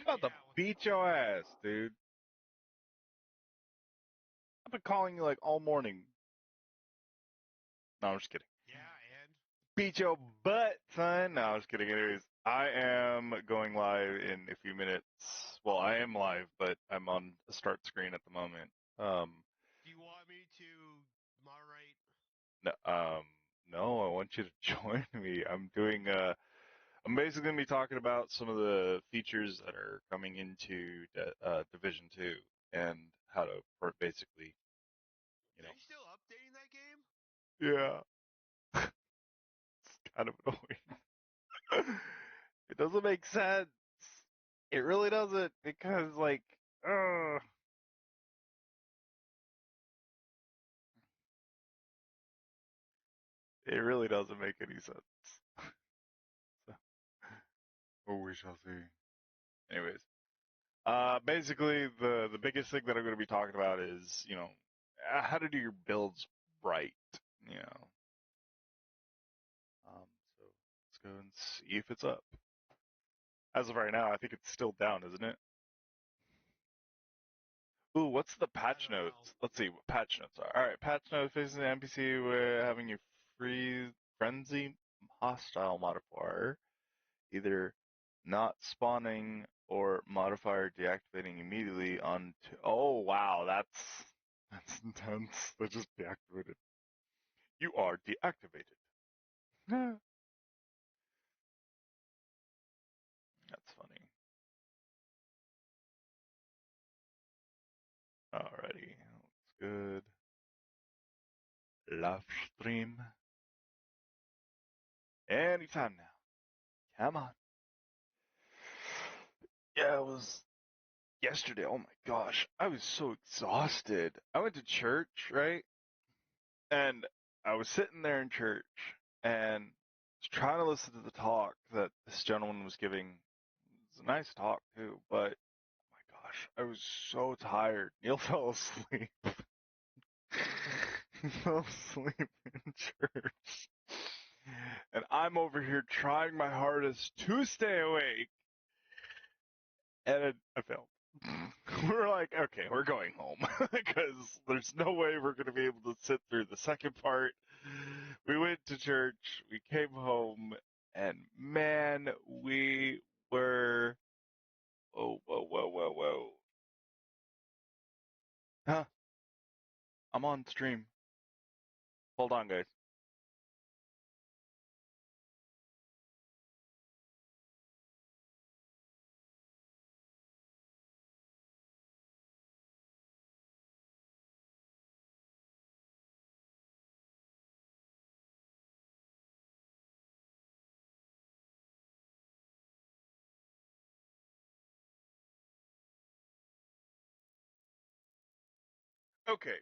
about to beat your ass, dude. I've been calling you like all morning. No, I'm just kidding. Yeah, and Beat your butt, son. No, I'm just kidding. Anyways, I am going live in a few minutes. Well, I am live, but I'm on a start screen at the moment. Um, do you want me to moderate? no, no, I want you to join me. I'm basically gonna be talking about some of the features that are coming into Division 2 and how to basically, you Are you still updating that game? know, yeah, it's kind of annoying. It doesn't make sense. It really doesn't because like, uh, it really doesn't make any sense. So, oh, we shall see. Anyways, basically the biggest thing that I'm going to be talking about is how to do your builds right. You know, so let's go and see if it's up. As of right now, I think it's still down, isn't it? Ooh, what's the I patch don't know. notes? Let's see what patch notes are. All right, patch notes facing the NPC. We're having your free frenzy hostile modifier either not spawning or modifier deactivating immediately on. Oh wow, that's intense. They just deactivated. You are deactivated. That's funny. Alrighty, looks good. Live stream anytime now. Come on. Yeah, it was yesterday. Oh my gosh, I was so exhausted. I went to church, right? And I was sitting there in church and was trying to listen to the talk that this gentleman was giving. It was a nice talk too, but oh my gosh, I was so tired. Neil fell asleep. He fell asleep in church. And I'm over here trying my hardest to stay awake, and I failed. We're like, okay, we're going home because there's no way we're going to be able to sit through the second part. We went to church, we came home, and man, we were. Oh, whoa, whoa, whoa, whoa. Huh? I'm on stream. Hold on, guys. Okay,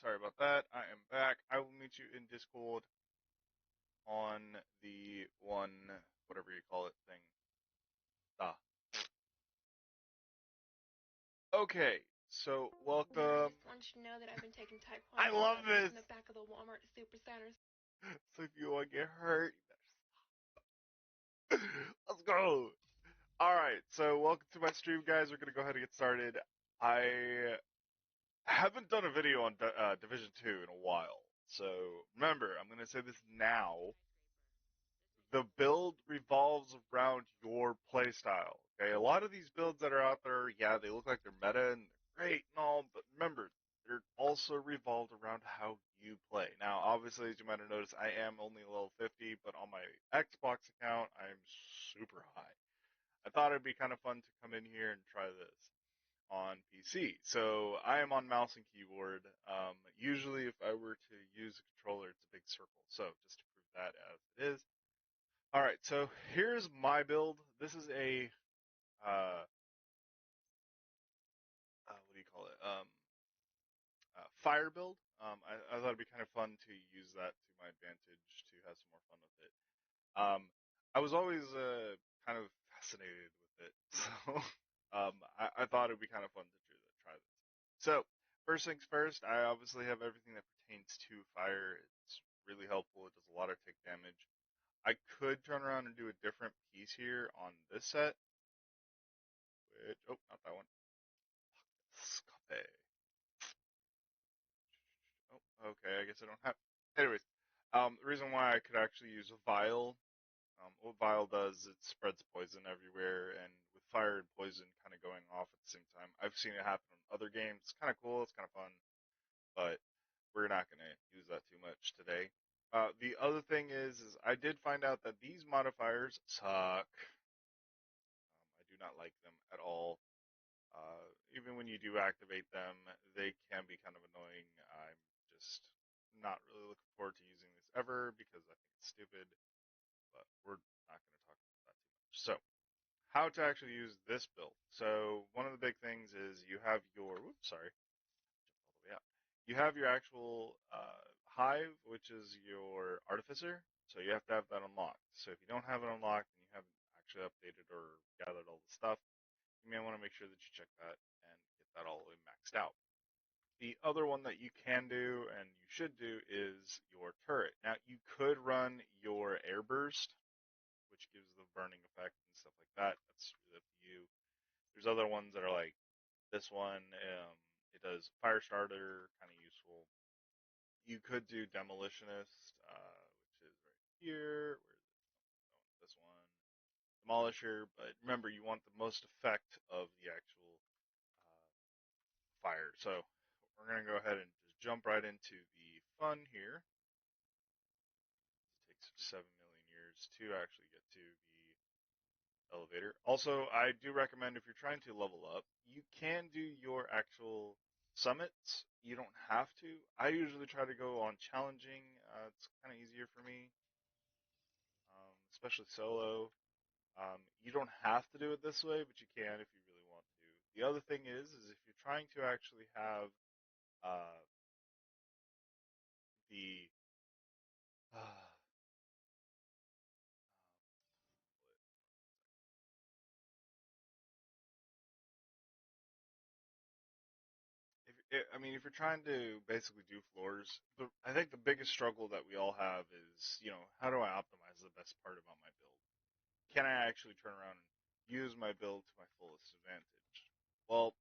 sorry about that. I am back. I will meet you in Discord on the one, whatever you call it, thing. Ah. Okay, so I welcome. just want you to know that I've been taking I taekwondo love lessons this. in the back of the Walmart Supercenters. So if you want to get hurt, let's go. All right, so welcome to my stream, guys. We're gonna go ahead and get started. I haven't done a video on Division 2 in a while, so remember, I'm gonna say this now. The build revolves around your playstyle. Okay, a lot of these builds that are out there, yeah, they look like they're meta and they're great and all, but remember, they're also revolved around how you play. Now, obviously, as you might have noticed, I am only level 50, but on my Xbox account, I'm super high. I thought it'd be kind of fun to come in here and try this on PC. So I am on mouse and keyboard. Usually, if I were to use a controller, it's a big circle. So just to prove that as it is. All right, so here's my build. This is a what do you call it? Fire build. I thought it'd be kind of fun to use that to my advantage to have some more fun with it. Um, I was always kind of fascinated with it, so I thought it'd be kind of fun to try this. So first things first, I obviously have everything that pertains to fire. It's really helpful. It does a lot of tick damage. I could turn around and do a different piece here on this set, Oh, not that one. Escape. Oh, okay. I guess I don't have. Anyways, the reason why I could actually use a vial, what vial does, it spreads poison everywhere, and with fire and poison kind of going off at the same time, I've seen it happen in other games. It's kind of cool. It's kind of fun, but we're not going to use that too much today. The other thing is I did find out that these modifiers suck. I do not like them at all. Even when you do activate them, they can be kind of annoying. I'm just not really looking forward to using this ever because I think it's stupid, but we're not going to talk about that too much. So, how to actually use this build. So, one of the big things is you have your, whoops, sorry, jump all the way out. You have your actual hive, which is your artificer. So, you have to have that unlocked. So, if you don't have it unlocked and you haven't actually updated or gathered all the stuff, you may want to make sure that you check that and get that all the way maxed out. The other one that you can do and you should do is your turret. Now you could run your air burst, which gives the burning effect and stuff like that. That's really up to you. There's other ones that are like this one. It does fire starter, kind of useful. You could do demolitionist, which is right here. Where is it? Oh, this one, demolisher. But remember, you want the most effect of the actual fire. So we're going to go ahead and just jump right into the fun here. It takes 7 million years to actually get to the elevator. Also, I do recommend if you're trying to level up, you can do your actual summits. You don't have to. I usually try to go on challenging. It's kind of easier for me, especially solo. You don't have to do it this way, but you can if you really want to. The other thing is if you're trying to actually have uh, the I mean, if you're trying to basically do floors, I think the biggest struggle that we all have is, how do I optimize the best part about my build? Can I actually turn around and use my build to my fullest advantage? Well,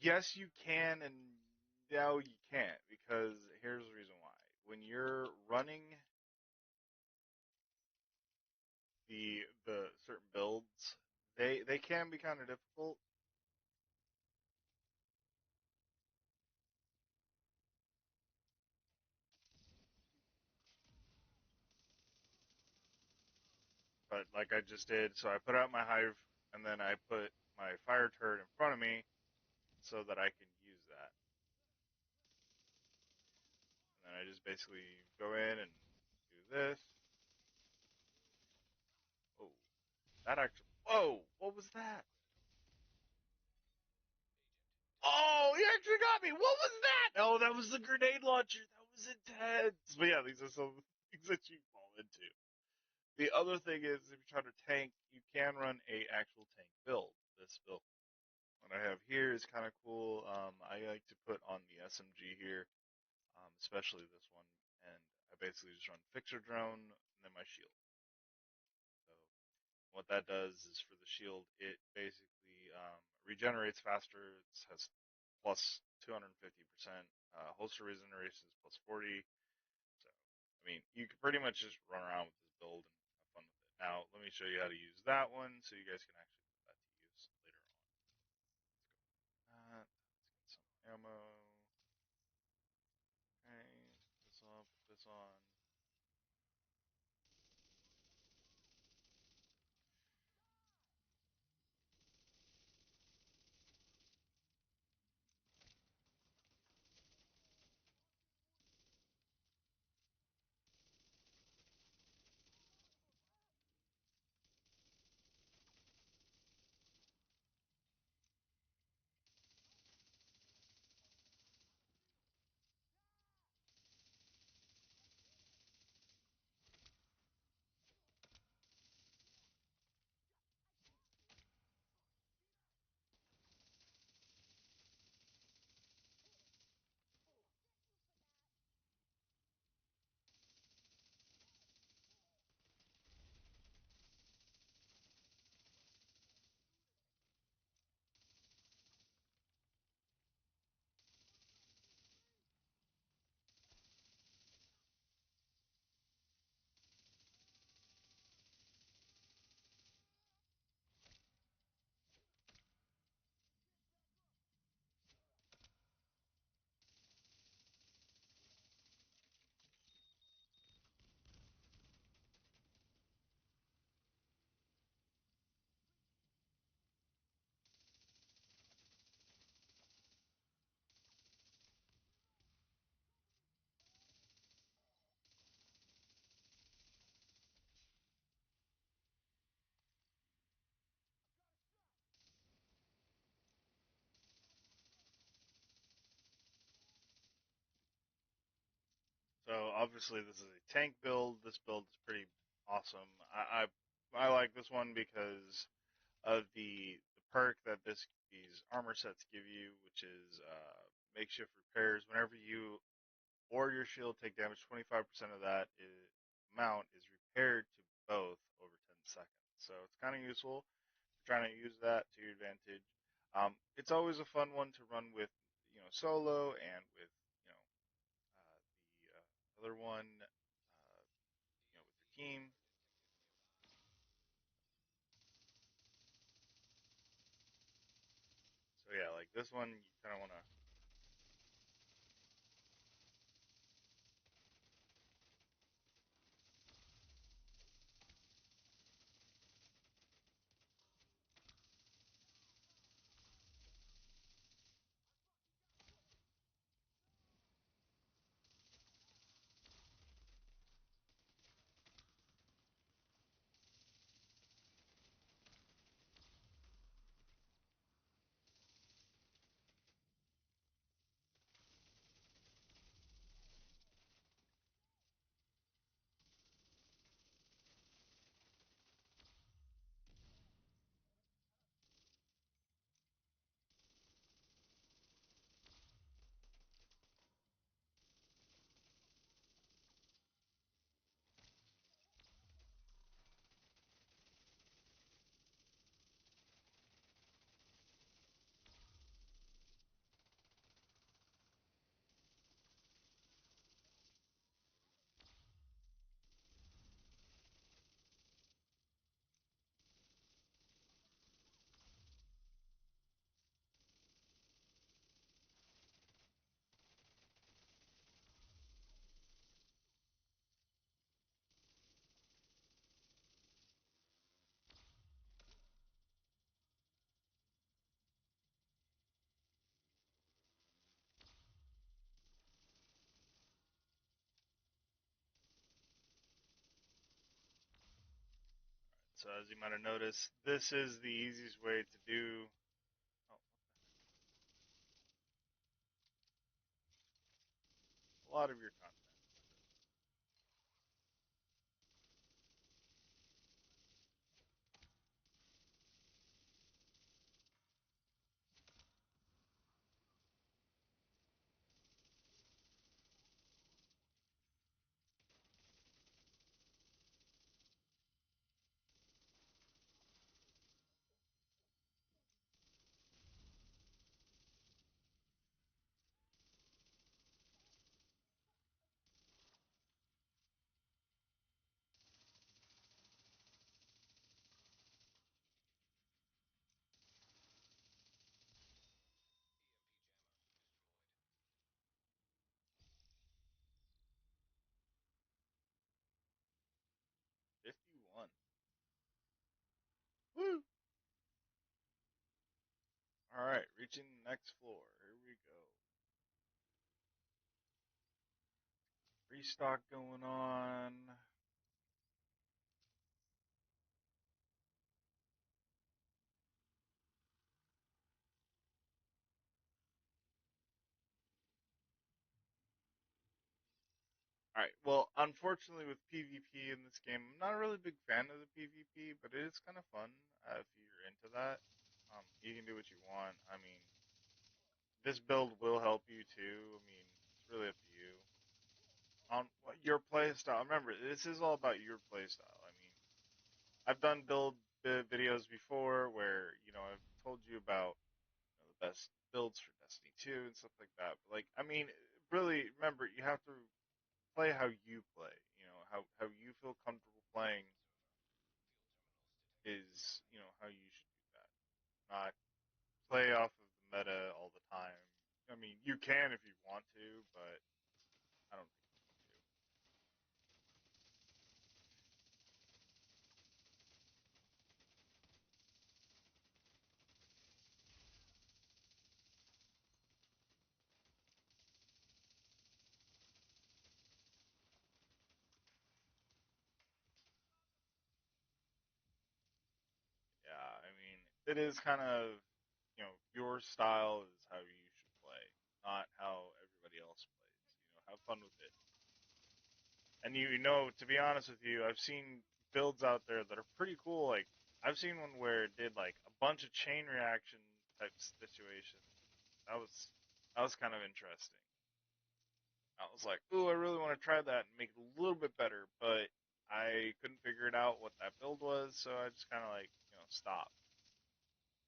yes, you can, and no, you can't, because here's the reason why. When you're running the certain builds, they can be kind of difficult. But like I just did, so I put out my hive, and then I put my fire turret in front of me so that I can use that. And then I just basically go in and do this. Oh, that actually. Whoa, what was that? Oh, he actually got me. What was that? Oh, that was the grenade launcher. That was intense. But yeah, these are some things that you fall into. The other thing is, if you're trying to tank, you can run a actual tank build. This build, what I have here is kind of cool. I like to put on the SMG here, especially this one, and I basically just run fixer drone and then my shield. So what that does is for the shield, it basically regenerates faster. It has plus 250%. Holster regeneration is plus 40. So, I mean, you can pretty much just run around with this build and have fun with it. Now, let me show you how to use that one so you guys can actually put that to use later on. Let's get some ammo. Okay, put this on, put this on. So obviously this is a tank build. This build is pretty awesome. I like this one because of the perk that these armor sets give you, which is makeshift repairs. Whenever you or your shield take damage, 25% of that amount is repaired to both over 10 seconds. So it's kind of useful. Trying to use that to your advantage. It's always a fun one to run with, solo and with, the other one, with your team. So yeah, like this one, you kind of want to. So as you might have noticed, this is the easiest way to do. Oh, a lot of your content. So 51. Woo! All right, reaching the next floor. Here we go. Restock going on. All right. Well, unfortunately, with PvP in this game, I'm not a really big fan of the PvP, but it is kind of fun if you're into that. You can do what you want. I mean, this build will help you too. I mean, it's really up to you on what your play style. Remember, this is all about your play style. I mean, I've done build videos before where I've told you about the best builds for Destiny 2 and stuff like that. But like, I mean, really, remember, you have to play how you play. How you feel comfortable playing is how you should do that. Not play off of the meta all the time. I mean, you can if you want to, but I don't think you need to. Yeah, I mean, it is kind of your style is how you should play, not how everybody else plays. Have fun with it. And to be honest with you, I've seen builds out there that are pretty cool. Like I've seen one where it did like a bunch of chain reaction type situations. That was that was kind of interesting. I was like, ooh, I really want to try that and make it a little bit better, but I couldn't figure it out what that build was, so I just kind of like stopped.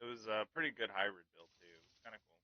It was a pretty good hybrid build too. It was kind of cool.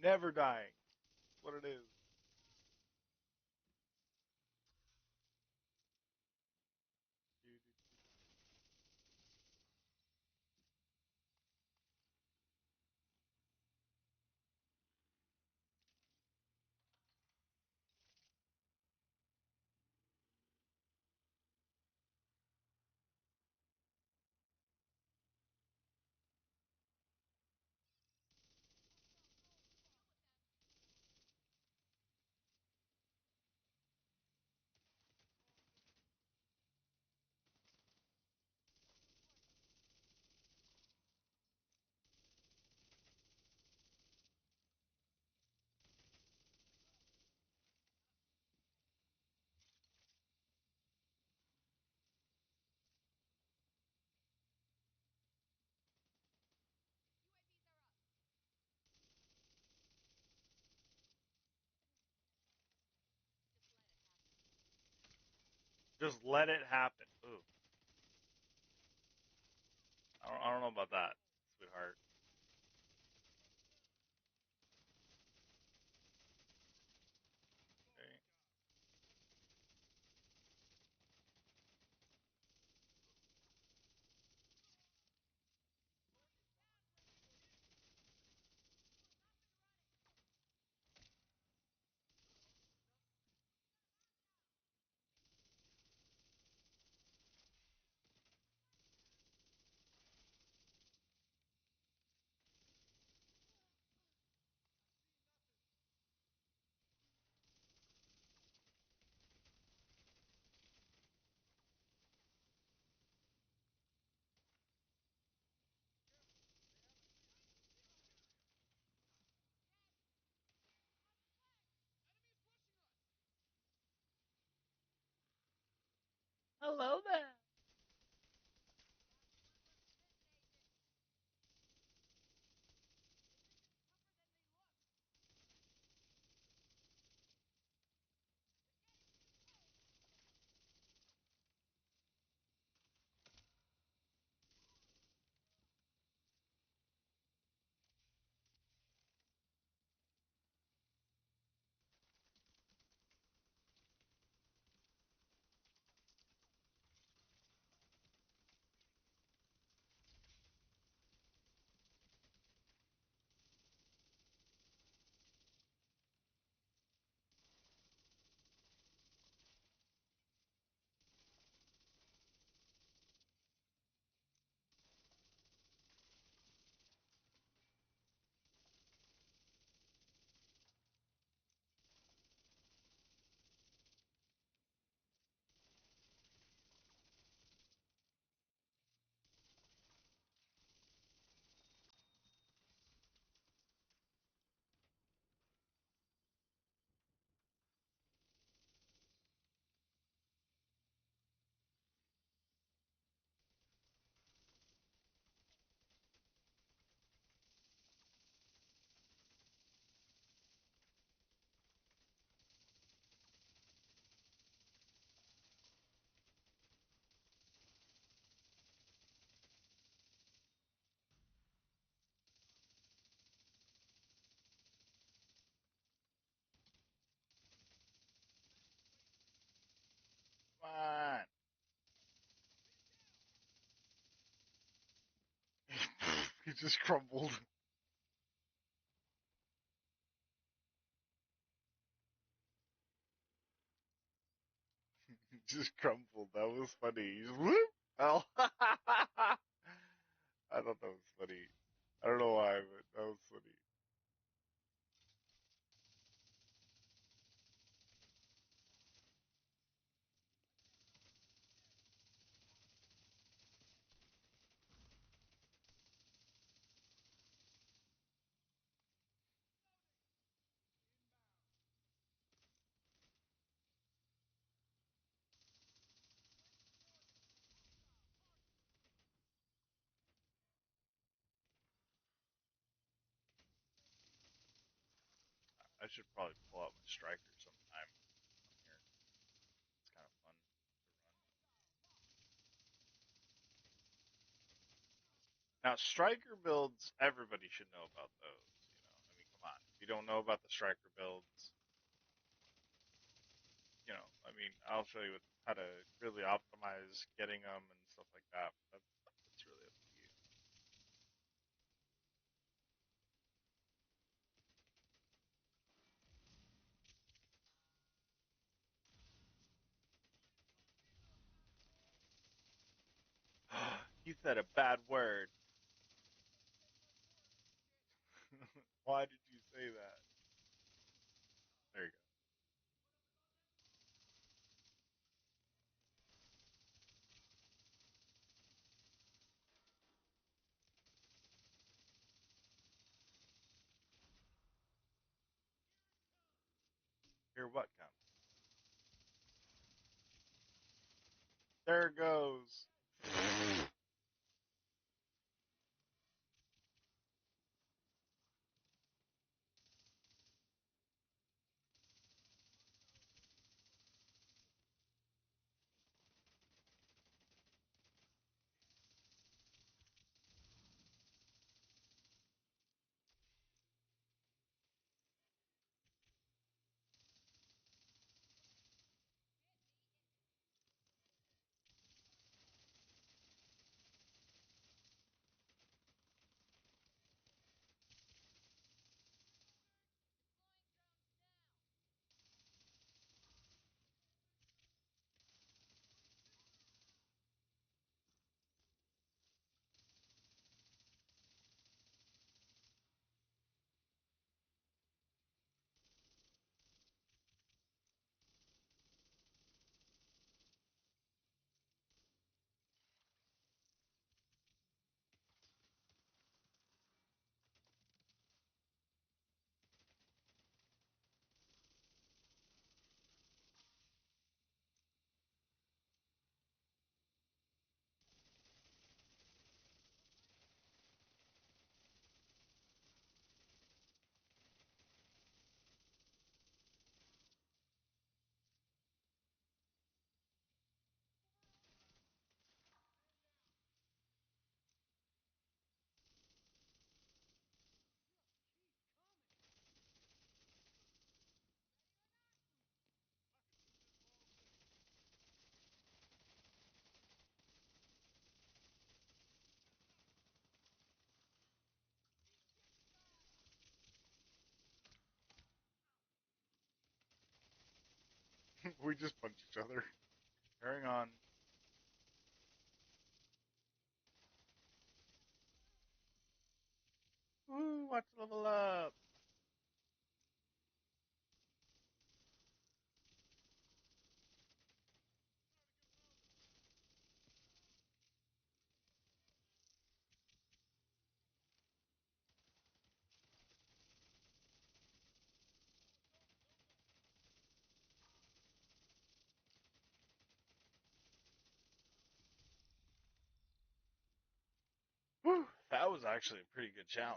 Never dying. That's what it is. Just let it happen. Ooh, I don't know about that, sweetheart. Okay. Hello there. He just crumbled. He just crumbled. That was funny. He just whoop. Oh. I thought that was funny. I don't know why, but that was funny. I should probably pull out my striker sometime on here. It's kind of fun to run. Now, striker builds, everybody should know about those. I mean, come on. If you don't know about the striker builds, I mean, I'll show you how to really optimize getting them and stuff like that. That's really up to you. You said a bad word. Why did you say that? There you go. Here, what comes? There it goes. We just punch each other. Carrying on. Woo, watch level up. Woo, that was actually a pretty good challenge.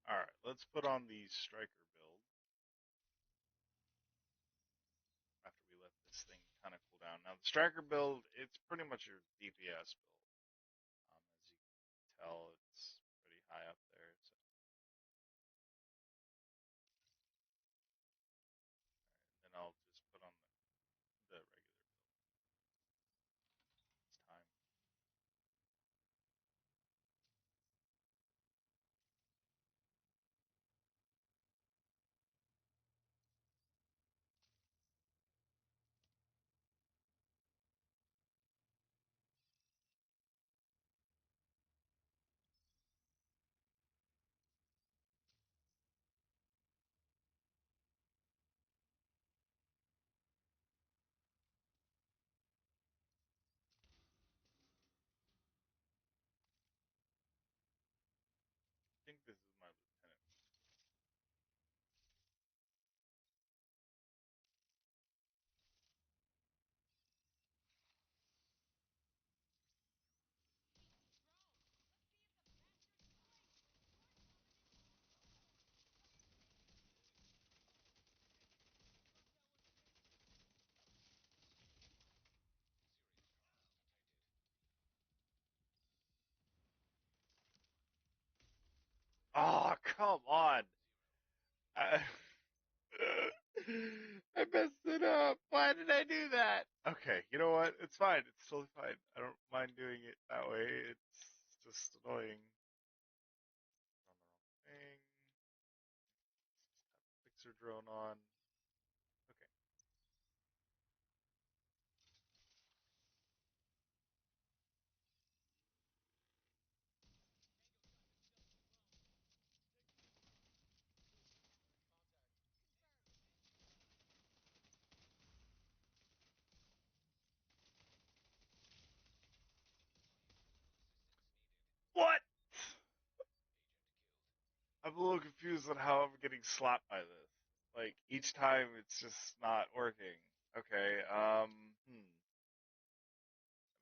Alright, let's put on the striker build after we let this thing kind of cool down. Now, the striker build, it's pretty much your DPS build. As you can tell, it's pretty high up there. So what? It's fine. It's totally fine. I don't mind doing it that way. It's just annoying. On the wrong thing. Fixer drone on. Okay. What? I'm a little confused on how I'm getting slapped by this. Like each time, it's just not working. Okay. I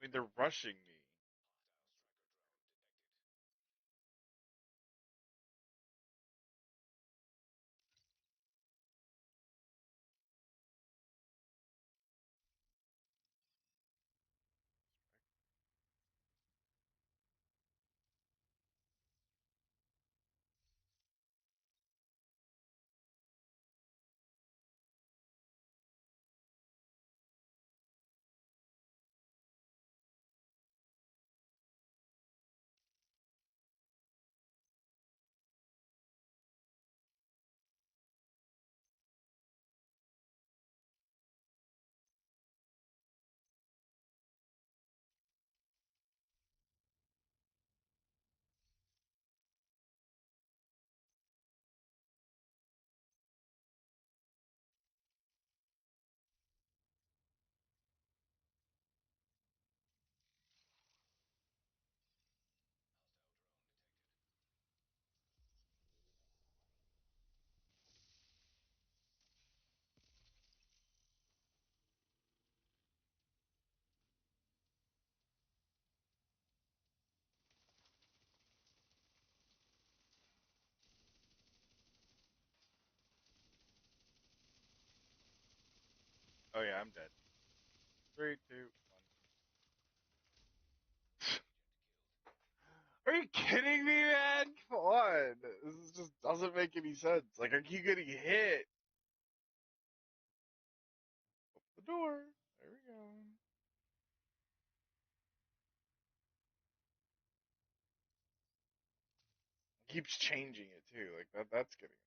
mean, they're rushing me. Oh yeah, I'm dead. Three, two, one. Are you kidding me, man? Come on. This just doesn't make any sense. Like, I keep getting hit. Open the door. There we go. Keeps changing it too. Like that's getting annoying.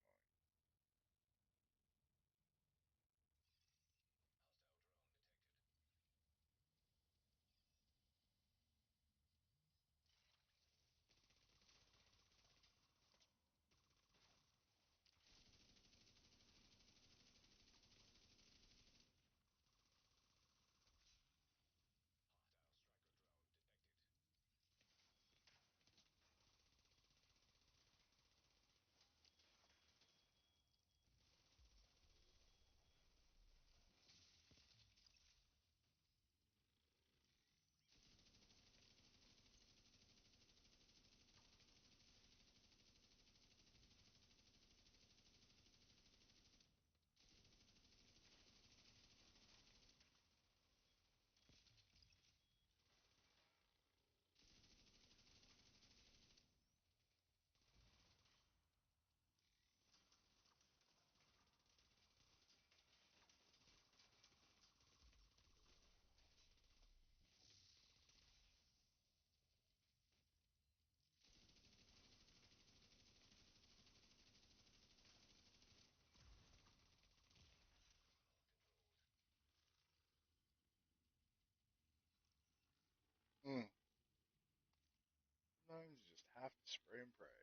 Sometimes you just have to spray and pray.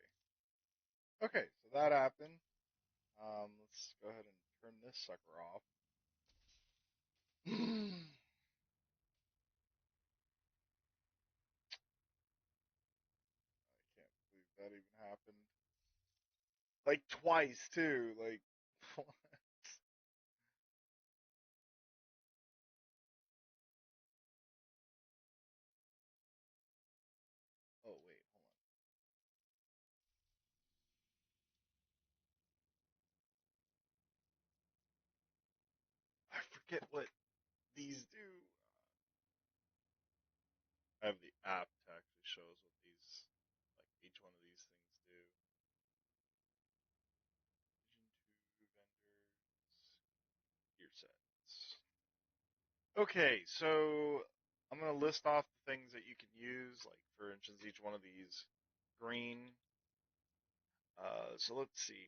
Okay, so that happened. Let's go ahead and turn this sucker off. I can't believe that even happened. Like twice too. Like, oh wait, hold on. I forget what these do. I have the app to actually show us what these, like each one of these things do. Vision 2 vendors, gear sets. Okay, so I'm gonna list off the things that you can use, like for instance, each one of these green. So let's see.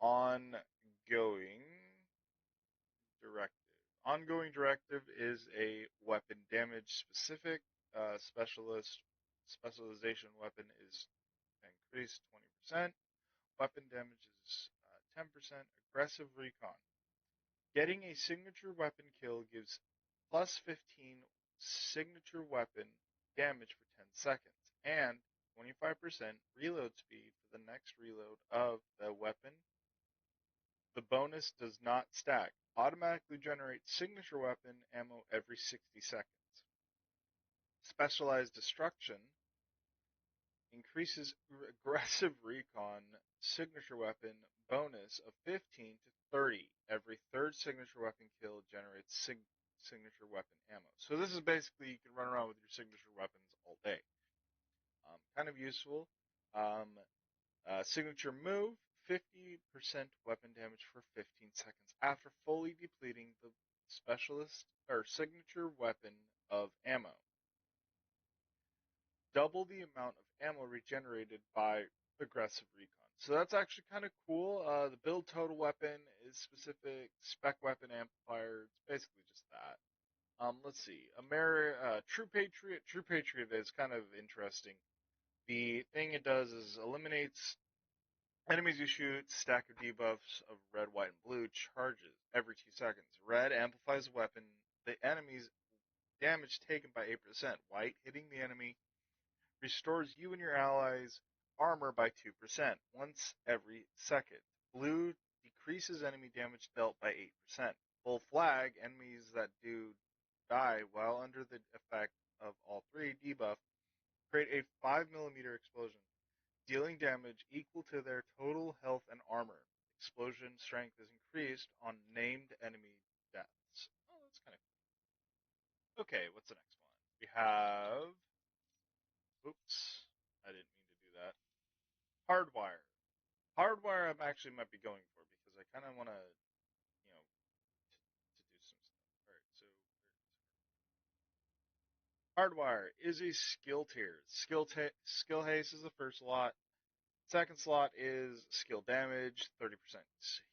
Ongoing directive. Ongoing directive is a weapon damage specific. Specialist specialization weapon is increased 20%. Weapon damage is 10%. Aggressive recon. Getting a signature weapon kill gives plus 15 signature weapon damage for 10 seconds and 25% reload speed for the next reload of the weapon. The bonus does not stack. Automatically generates signature weapon ammo every 60 seconds. Specialized destruction increases aggressive recon signature weapon bonus of 15 to 30. Every third signature weapon kill generates signature weapon ammo. So this is basically you can run around with your signature weapons all day. Kind of useful. Um, Signature move, 50% weapon damage for 15 seconds after fully depleting the specialist or signature weapon of ammo. Double the amount of ammo regenerated by aggressive recon. So that's actually kind of cool. The build total weapon is specific, spec weapon amplifier. It's basically just that. Let's see. True Patriot. True Patriot is kind of interesting. The thing it does is eliminates enemies you shoot. Stack of debuffs of red, white, and blue charges every 2 seconds. Red amplifies the weapon. The enemy's damage taken by 8%. White hitting the enemy restores you and your allies' armor by 2% once every second. Blue decreases enemy damage dealt by 8%. Full flag, enemies that do die while under the effect of all three debuff, create a 5 millimeter explosion, dealing damage equal to their total health and armor. Explosion strength is increased on named enemy deaths. Oh, that's kind of cool. Okay, what's the next one? We have. Oops, I didn't mean to do that. Hardwire. Hardwire, I'm actually might be going for because I kind of want to, to do some stuff. All right, so Hardwire is a skill tier. Skill haste is the first slot. Second slot is skill damage, 30%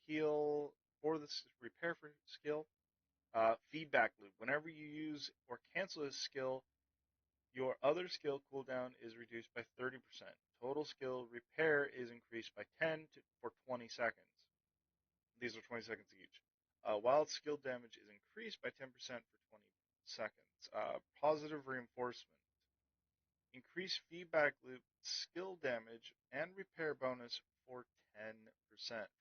heal for the repair for skill. Feedback loop. Whenever you use or cancel a skill, your other skill cooldown is reduced by 30%. Total skill repair is increased by 10 for 20 seconds. These are 20 seconds each. Wild skill damage is increased by 10% for 20 seconds. Positive reinforcement. Increase feedback loop skill damage and repair bonus for 10%,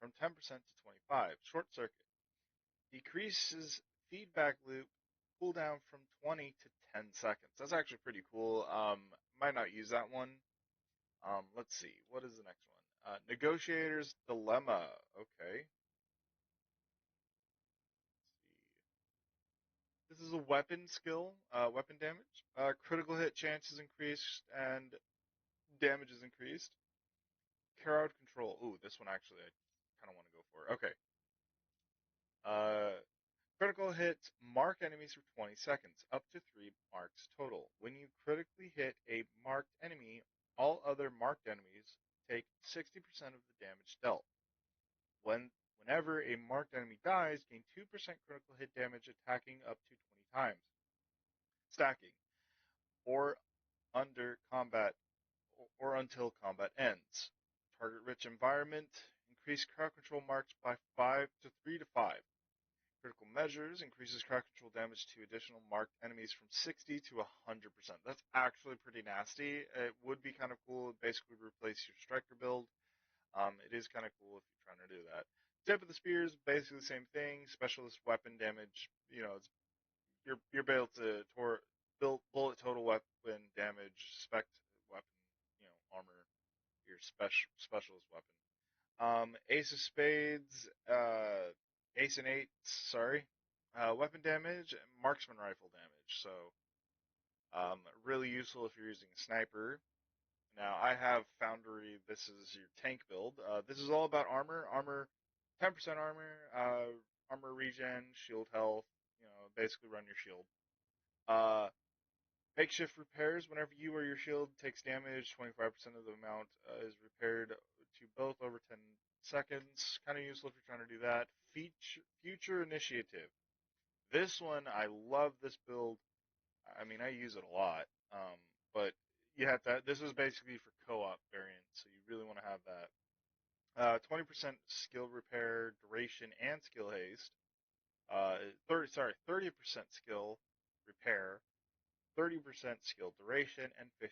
from 10% to 25. Short circuit. Decreases feedback loop cooldown from 20 to 10 seconds. That's actually pretty cool. Might not use that one. Let's see. What is the next one? Negotiator's Dilemma. Okay. This is a weapon skill, weapon damage. Critical hit chance is increased and damage is increased. Crowd control. Ooh, this one actually I kind of want to go for. Okay. Uh, Critical hits mark enemies for 20 seconds, up to 3 marks total. When you critically hit a marked enemy, all other marked enemies take 60% of the damage dealt. Whenever a marked enemy dies, gain 2% critical hit damage attacking up to 20 times. Stacking, or under combat, or until combat ends. Target rich environment, increase crowd control marks by 5 to 3 to 5. Critical measures increases crowd control damage to additional marked enemies from 60 to 100%. That's actually pretty nasty. It would be kind of cool. It basically replace your striker build. It is kind of cool if you're trying to do that. Tip of the spear is basically the same thing. Specialist weapon damage. You're able to build bullet total weapon damage, spec weapon, armor. Your specialist weapon. Ace of Spades, Ace and Eights, sorry. Weapon damage, marksman rifle damage. So, really useful if you're using a sniper. Now, I have Foundry. This is your tank build. This is all about armor. 10% armor, armor regen, shield health, basically run your shield. Uh, Makeshift repairs. Whenever you or your shield takes damage, 25% of the amount is repaired to both over 10 seconds. Kind of useful if you're trying to do that. Future initiative. This one, I love this build. I mean, I use it a lot. But you have to. This is basically for co-op variant, so you really want to have that. 20% skill repair, duration, and skill haste. 30% skill repair, 30% skill duration, and 15%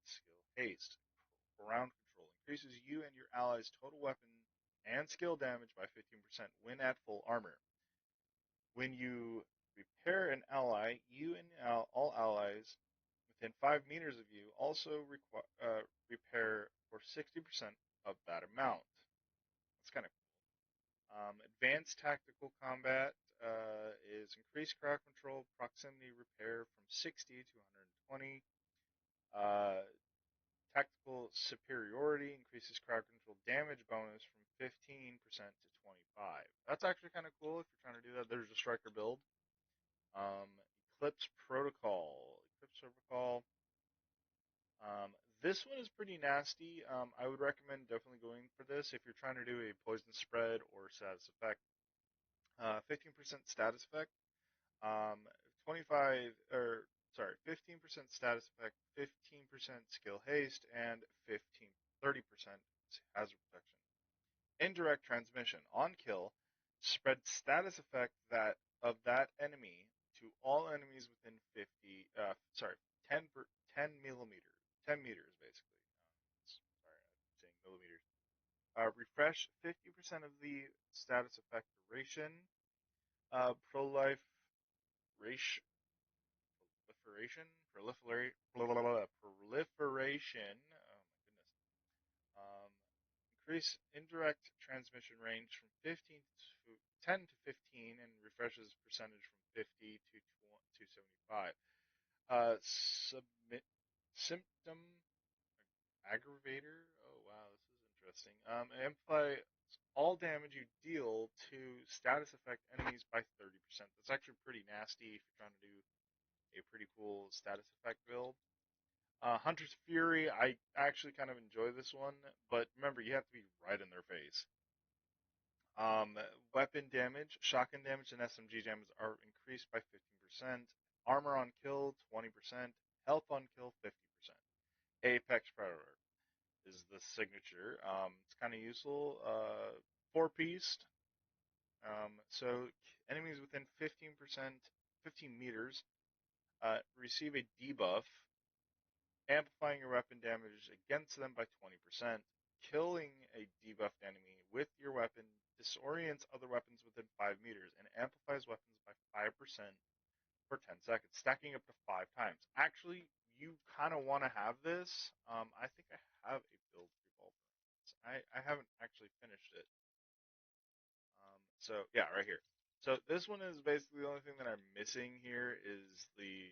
skill haste. Round control increases you and your allies' total weapon and skill damage by 15% when at full armor. When you repair an ally, you and all allies within 5 meters of you also repair for 60% of that amount. That's kind of cool. Advanced tactical combat is increased crowd control, proximity repair from 60 to 120. Uh, Tactical superiority increases crowd control damage bonus from 15% to 25. That's actually kind of cool if you're trying to do that. There's a striker build. Um, Eclipse Protocol. Eclipse Protocol. Um, this one is pretty nasty. I would recommend definitely going for this if you're trying to do a poison spread or status effect. 15% status effect. Um, 25 or sorry, 15% status effect, 15% skill haste, and 30% hazard protection. Indirect transmission on kill, spread status effect that of that enemy to all enemies within 50. 10 millimeters, 10 meters basically. Sorry, I'm saying millimeters. Refresh 50% of the status effect duration. Proliferation, proliferation. Oh my goodness. Um, Increase indirect transmission range from 15 to 10 to 15 and refreshes percentage from 50 to 75. Submit symptom aggravator. Oh wow, this is interesting. Amplify all damage you deal to status effect enemies by 30%. That's actually pretty nasty if you're trying to do a pretty cool status effect build. Hunter's Fury, I actually kind of enjoy this one, but remember, you have to be right in their face. Um, Weapon damage, shotgun damage, and SMG damage are increased by 15%. Armor on kill, 20%. Health on kill, 50%. Apex Predator is the signature. It's kind of useful. Four piece. So enemies within 15%, 15 meters, receive a debuff amplifying your weapon damage against them by 20%. Killing a debuffed enemy with your weapon disorients other weapons within 5 meters and amplifies weapons by 5% for 10 seconds, stacking up to 5 times. Actually, you kind of want to have this. I think I have a build revolver. I haven't actually finished it. So yeah, right here. So this one is basically the only thing that I'm missing here is the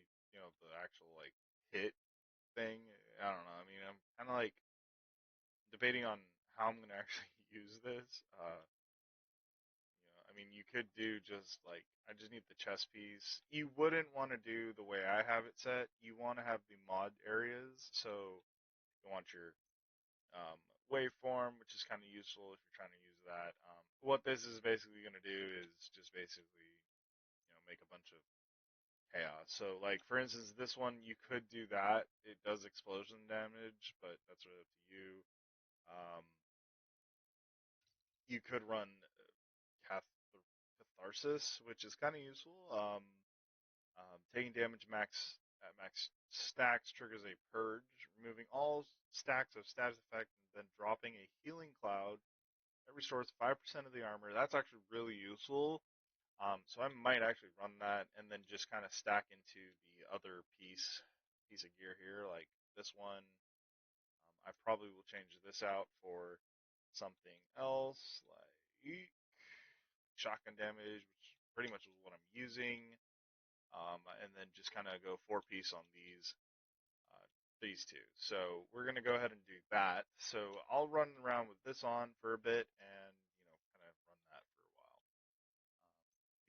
actual like hit thing. I don't know. I mean, I'm kind of like debating on how I'm gonna actually use this. I mean, you could do just like I just need the chess piece. You wouldn't want to do the way I have it set. You want to have the mod areas, so you want your um, waveform, which is kind of useful if you're trying to use that. What this is basically going to do is just basically make a bunch of chaos. So like for instance, this one you could do that. It does explosion damage, but that's really up to you. Um, you could run catharsis, which is kind of useful. Taking damage at max stacks triggers a purge, removing all stacks of status effect and then dropping a healing cloud that restores 5% of the armor. That's actually really useful. So I might actually run that and then just kind of stack into the other piece of gear here, like this one. I probably will change this out for something else, like shotgun damage, which pretty much is what I'm using, and then just kind of go four piece on these two. So we're gonna go ahead and do that. So I'll run around with this on for a bit, and kind of run that for a while.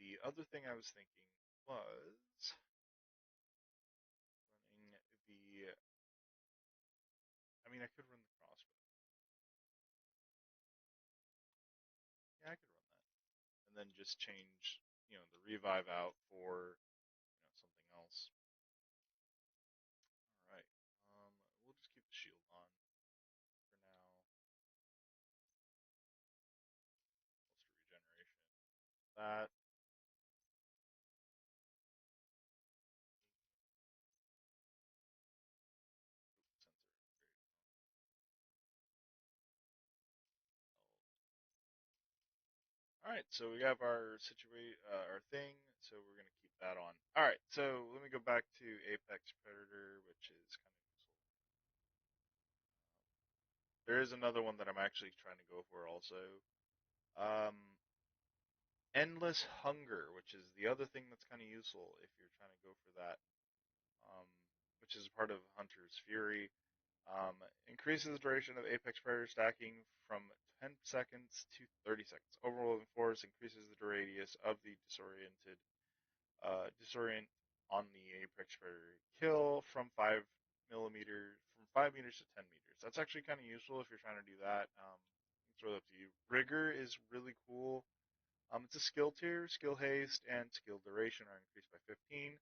the other thing I was thinking was running the. I mean, I could run the crossbow. Yeah, I could run that, and then just change, the revive out for, something else. All right. We'll just keep the shield on for now. Bolster regeneration. That. Sensor upgrade. All right, so we have our thing, so we're gonna keep that on. All right, so let me go back to Apex Predator, which is kind of useful. There is another one that I'm actually trying to go for also. Um, Endless Hunger, which is the other thing that's kind of useful if you're trying to go for that, um, which is part of Hunter's Fury. Um, Increases the duration of Apex Predator stacking from 10 seconds to 30 seconds. Overwhelming Force increases the radius of the disorient on the Apex Predator kill from 5 meters to 10 meters. That's actually kind of useful if you're trying to do that. It's really up to you. Rigor is really cool. It's a skill tier. Skill haste and skill duration are increased by 15.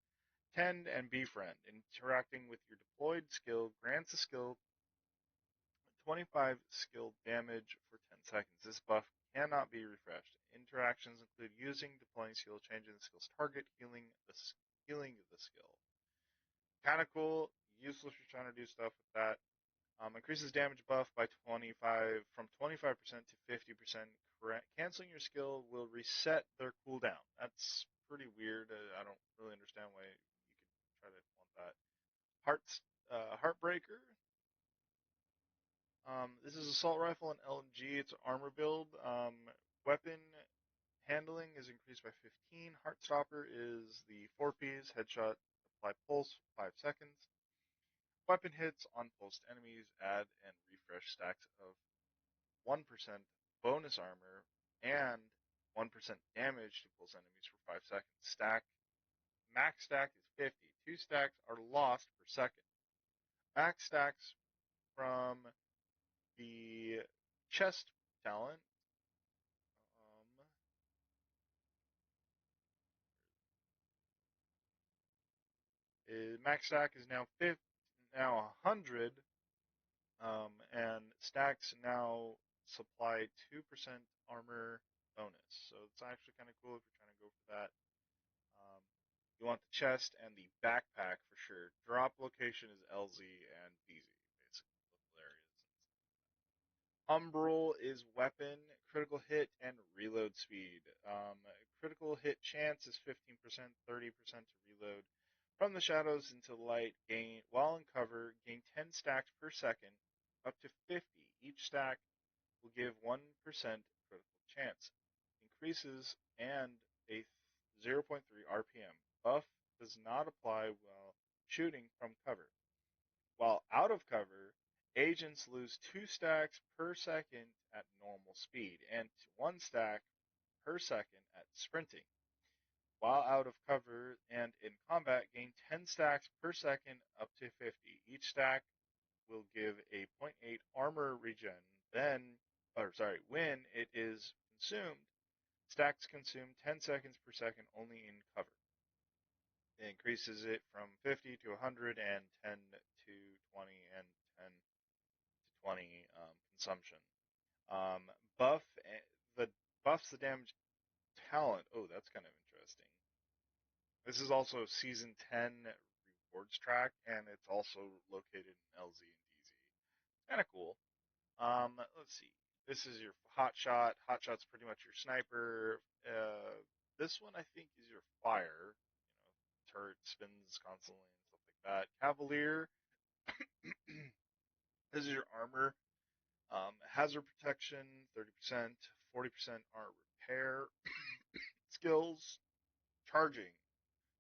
Tend and befriend. Interacting with your deployed skill grants a skill 25 skill damage for 10 seconds. This buff cannot be refreshed. Interactions include using, deploying skill, changing the skill's target, healing the skill. Kind of cool. Useful if you're trying to do stuff with that. Increases damage buff by 25 from 25% to 50%. Canceling your skill will reset their cooldown. That's pretty weird. I don't really understand why you could try to want that. Heartbreaker. This is assault rifle and LMG. It's an armor build. Weapon handling is increased by 15. Heartstopper is the 4Ps. Headshot, apply pulse, 5 seconds. Weapon hits on pulsed enemies add and refresh stacks of 1% bonus armor and 1% damage to pulse enemies for 5 seconds. Max stack is 50. 2 stacks are lost per second. Max stacks from the chest talent. Max stack is now 100, and stacks now supply 2% armor bonus. So it's actually kind of cool if you're trying to go for that. Um, you want the chest and the backpack for sure. Drop location is LZ and DZ, basically, local areas. Umbral is weapon, critical hit, and reload speed. Critical hit chance is 15%, 30% to reload. From the shadows into the light, while in cover, gain 10 stacks per second, up to 50. Each stack will give 1% critical chance. Increases and a 0.3 RPM. Buff does not apply while shooting from cover. While out of cover, agents lose 2 stacks per second at normal speed and 1 stack per second at sprinting. While out of cover and in combat, gain 10 stacks per second up to 50. Each stack will give a zero point 0.8 armor regen. When it is consumed, stacks consume 10 seconds per second only in cover. It increases it from 50 to 100 and 10 to 20 and 10 to 20 consumption. Um, buff the buffs the damage talent. Oh, that's kind of interesting. This is also season 10 rewards track, and it's also located in LZ and DZ. Kind of cool. Let's see. This is your hot shot. Hot shot's pretty much your sniper. This one I think is your fire. Turret spins constantly and stuff like that. Cavalier. This is your armor. Hazard protection, 30%, 40% armor repair. Skills. Charging.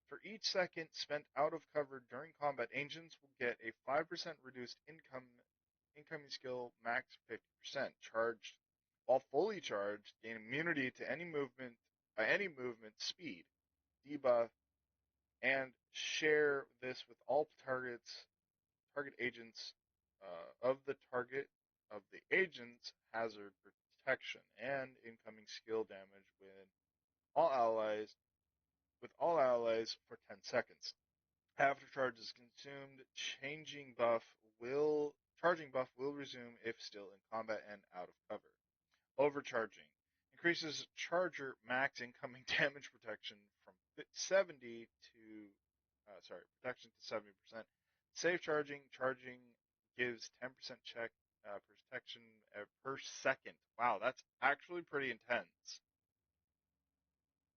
For each second spent out of cover during combat, agents will get a 5% reduced incoming skill max 50%. Charged while fully charged, gain immunity to any movement by any movement speed debuff and share this with all target agents of the target of the agent's hazard protection and incoming skill damage all allies with all allies for 10 seconds. After charge is consumed, charging buff will resume if still in combat and out of cover. Overcharging increases charger max incoming damage protection from 70 to protection to 70%. Safe charging gives 10% check protection per second. Wow, that's actually pretty intense.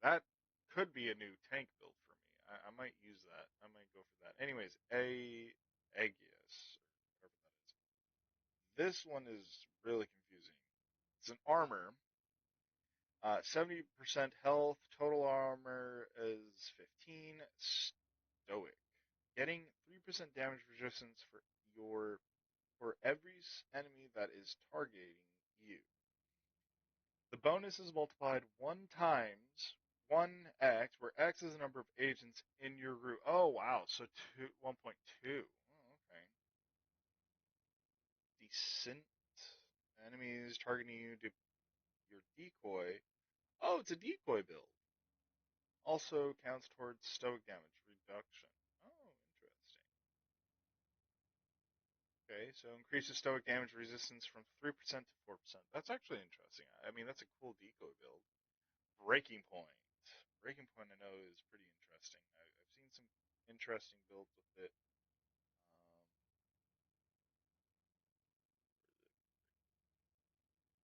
That could be a new tank build for me. I might use that. I might go for that. Anyways, Aegis, or whatever that is. This one is really confusing. It's an armor. 70% health, total armor is 15. Stoic. Getting 3% damage resistance for every enemy that is targeting you. The bonus is multiplied 1x, where x is the number of agents in your group. Oh wow, so 1.2. Oh, okay. Decent enemies targeting you to your decoy. Oh, it's a decoy build. Also counts towards stoic damage reduction. Oh, interesting. Okay, so increases stoic damage resistance from 3% to 4%. That's actually interesting. I mean, that's a cool decoy build. Breaking Point. Breaking Point, I know, is pretty interesting. I've seen some interesting builds with it.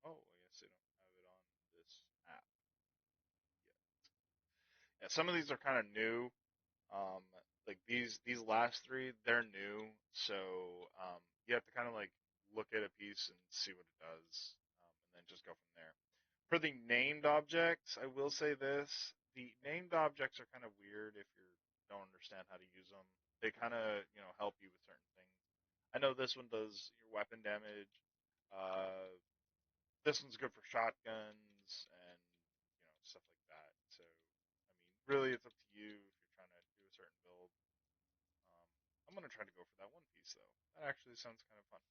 Oh, I guess they don't have it on this app yet. Yeah, some of these are kind of new. Um, like these last three, they're new, so you have to kind of like look at a piece and see what it does, and then just go from there. For the named objects, I will say this: the named objects are kind of weird if you don't understand how to use them. They kind of help you with certain things. I know this one does your weapon damage. Uh, this one's good for shotguns and stuff like that. So I mean, really, it's up to you if you're trying to do a certain build. Um, I'm gonna try to go for that one piece though. That actually sounds kind of fun.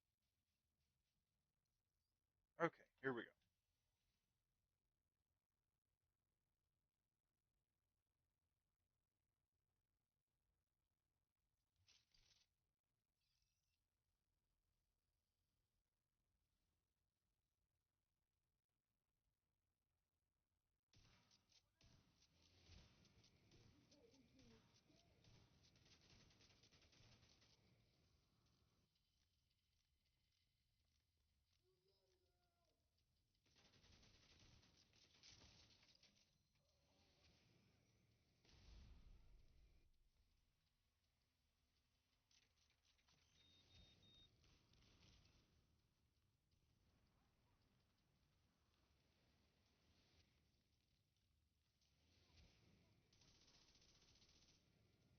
Okay, here we go.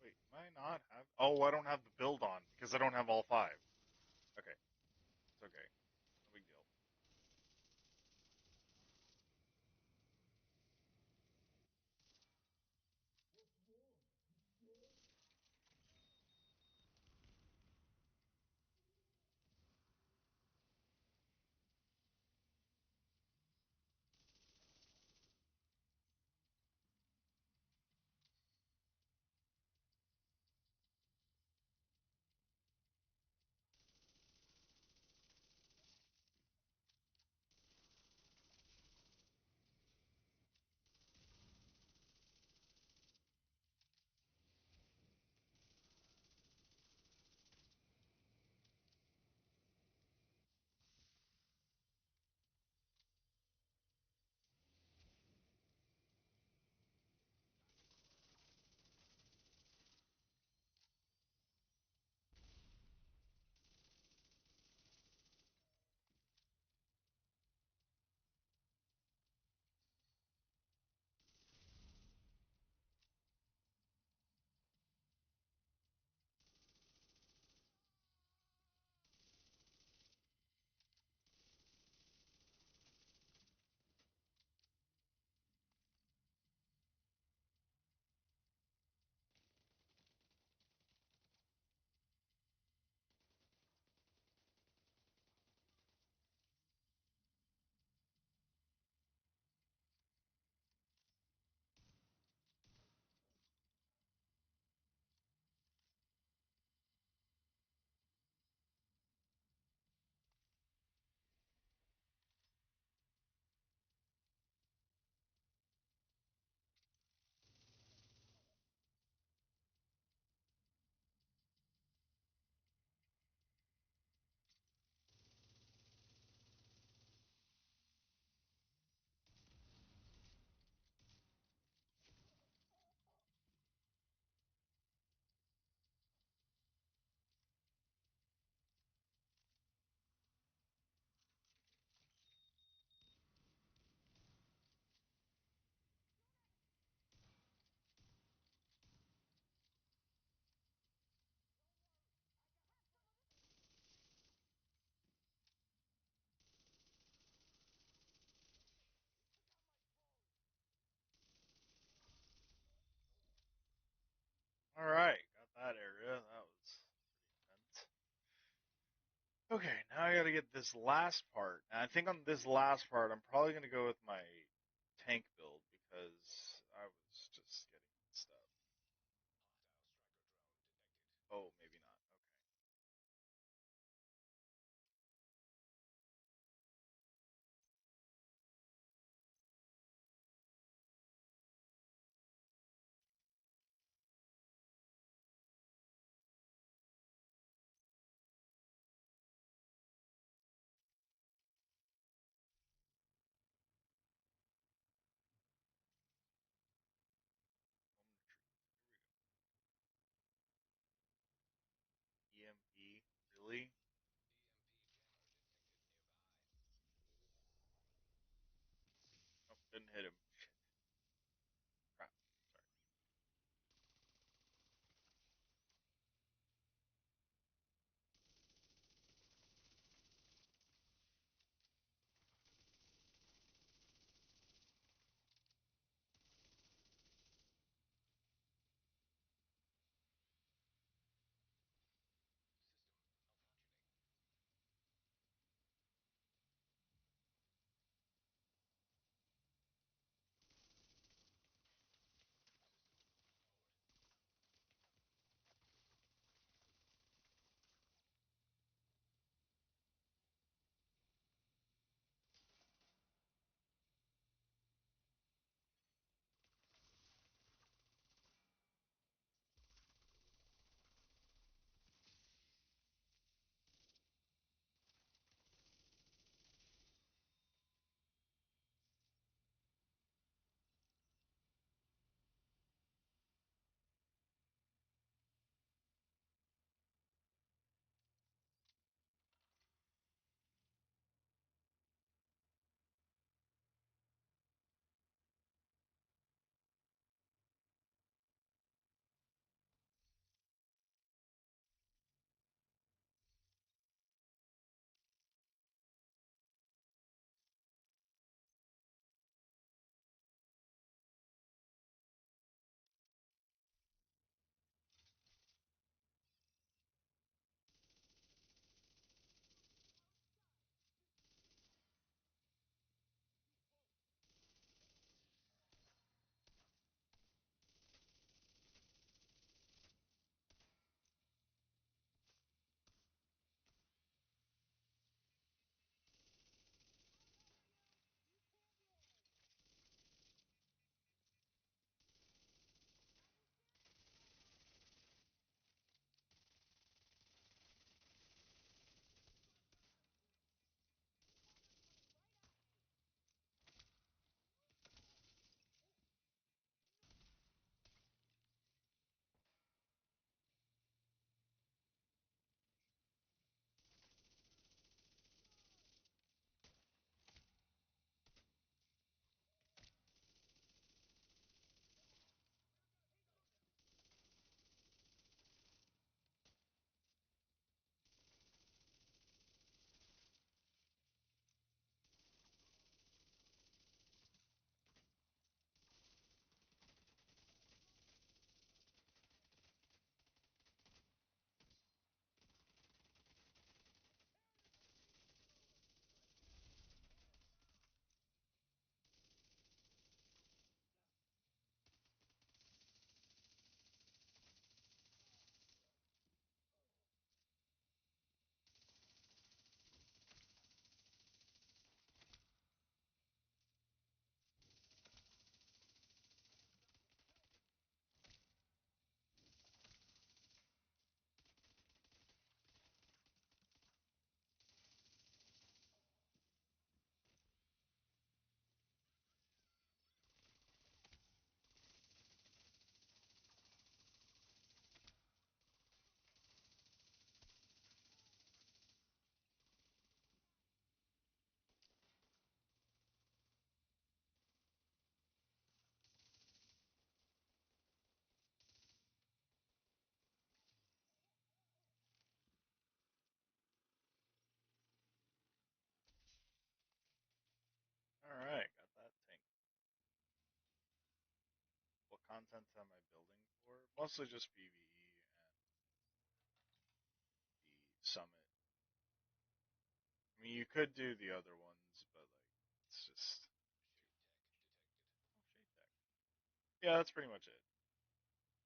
Wait, am I not have? Oh, I don't have the build on because I don't have all five. Okay, it's okay. No big deal. All right, got that area. That was intense. Okay, now I gotta get this last part. And I think on this last part, I'm probably gonna go with my tank build because I was just getting stuff. Oh, maybe not. Okay. EMP, really? Nope, didn't hit him. Shit. Crap. Sorry. content am I building for? Mostly just PvE and the summit. I mean, you could do the other ones, but like, it's just oh, shade deck. Yeah, that's pretty much it.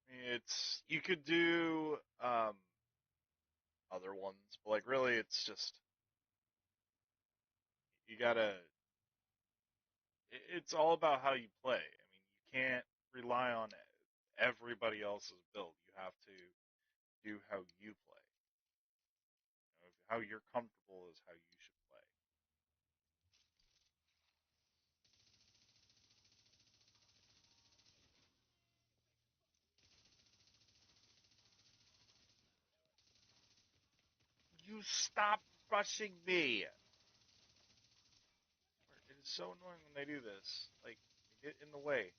I mean, it's you could do other ones, but like really, it's just you gotta. It's all about how you play. I mean, you can't rely on everybody else's build. You have to do how you play. You know, how you're comfortable is how you should play. You stop rushing me. It is so annoying when they do this. Like, they get in the way.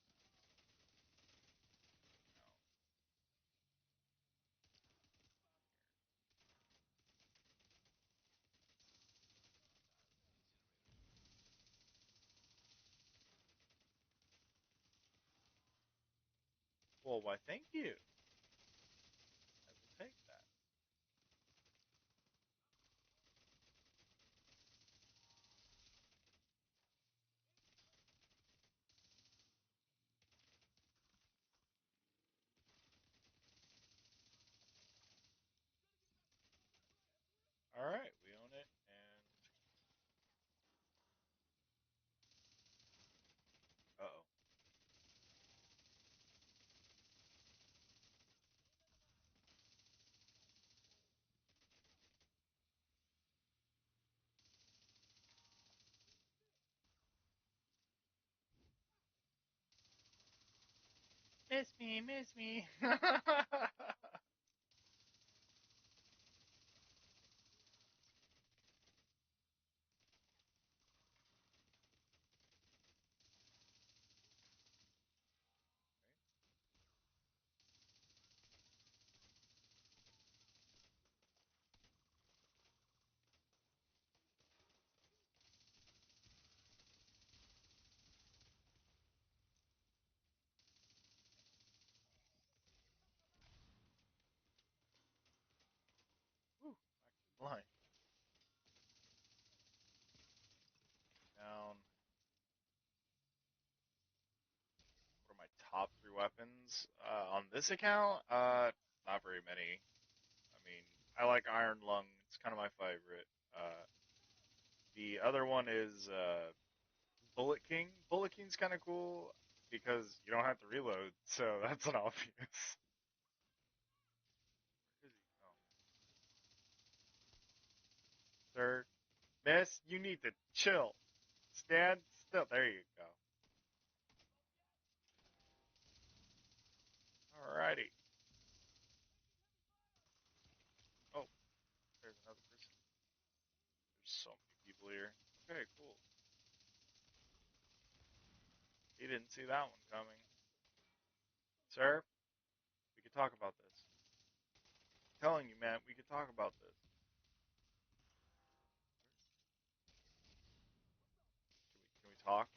Well, why? Thank you. I will take that. All right, we own it, and uh-oh. Miss me. Whew, actually blind. Down. What are my top three weapons? On this account, not very many. I mean, I like Iron Lung. It's kind of my favorite. The other one is Bullet King. Bullet King's kind of cool because you don't have to reload, so that's an obvious. Where is he? Oh, sir, miss, you need to chill. Stand still. There you go. Alrighty. Oh, there's another person. There's so many people here. Okay, cool. He didn't see that one coming. Sir, we could talk about this. I'm telling you, man, we could talk about this. Can we talk?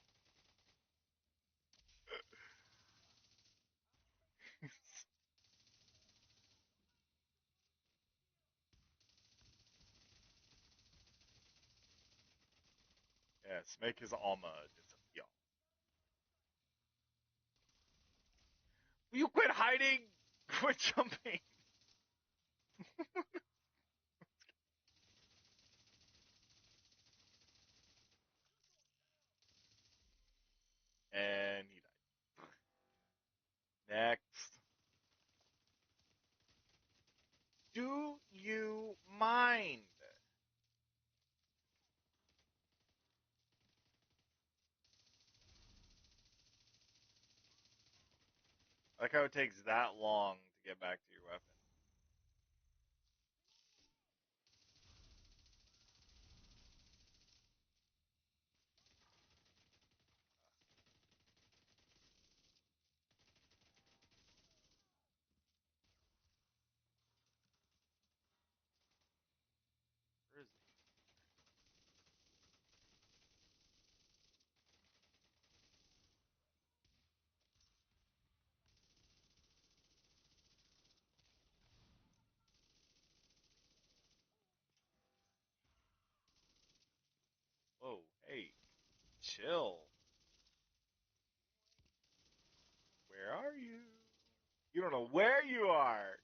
Yes, make his Alma disappear. Will you quit hiding? Quit jumping. And he died. Next. Do you mind? I like how it takes that long to get back to your weapon. Where is he? chill. Where are you? You don't know where you are.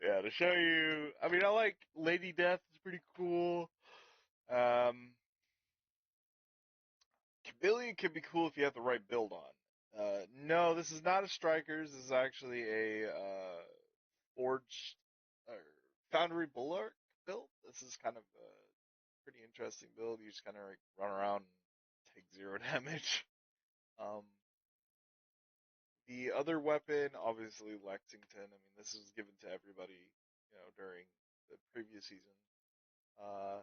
Yeah, to show you. I mean, I like Lady Death. It's pretty cool. Um, Chameleon can be cool if you have the right build on. No, this is not a Strikers. This is actually a Forged or Foundry Bulwark build. This is kind of a pretty interesting build. You just kind of like run around and take zero damage. Um, the other weapon, obviously Lexington. I mean, this was given to everybody, during the previous season. Uh,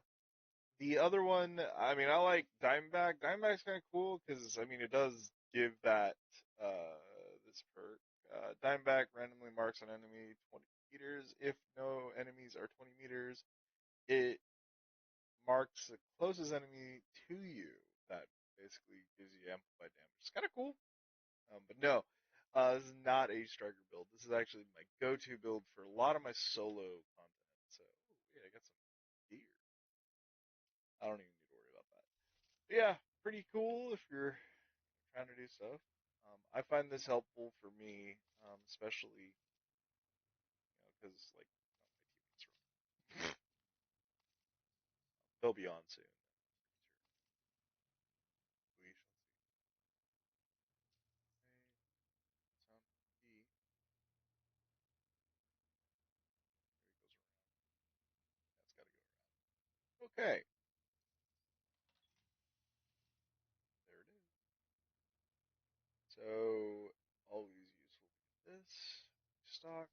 the other one, I mean, I like Diamondback. Diamondback's kind of cool because, I mean, it does give that, this perk. Diamondback randomly marks an enemy 20 meters. If no enemies are 20 meters, it marks the closest enemy to you. That basically gives you amplified damage. It's kind of cool. But no, this is not a striker build. This is actually my go-to build for a lot of my solo content. So, yeah, I got some gear. I don't even need to worry about that. But yeah, pretty cool if you're trying to do stuff. I find this helpful for me, especially, because like my teammates are, they'll be on soon. We shall see. Hey, sound B. There he goes around. That's got to go around. Okay, there it is. So always useful to get this stock.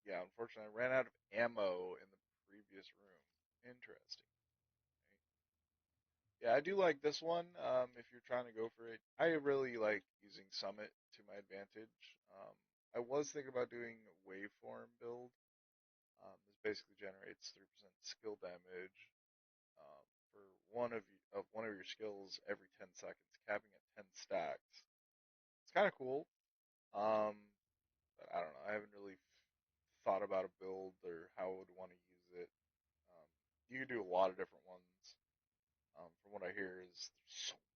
Yeah, unfortunately, I ran out of ammo in the previous room. Interesting. Yeah, I do like this one. If you're trying to go for it, I really like using Summit to my advantage. I was thinking about doing a waveform build. This basically generates 3% skill damage for one of your skills every 10 seconds, capping at 10 stacks. It's kind of cool. Um, but I don't know. I haven't really thought about a build or how I would want to use it. Um, you can do a lot of different ones. From what I hear, is there's so many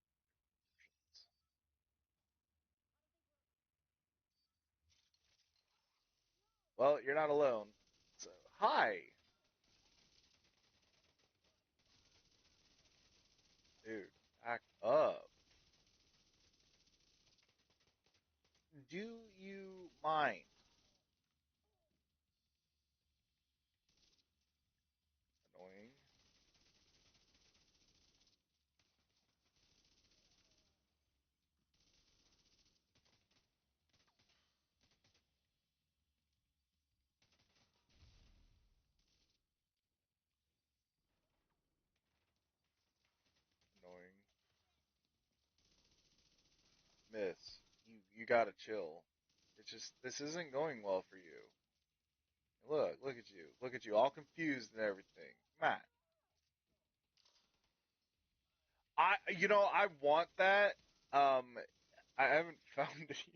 options. Well, you're not alone. So, hi, dude. Back up. Do you mind? Annoying. Annoying. Miss. You gotta chill. It's just this isn't going well for you. Look at you. Look at you, all confused and everything. Matt, I want that. Um, I haven't found it yet.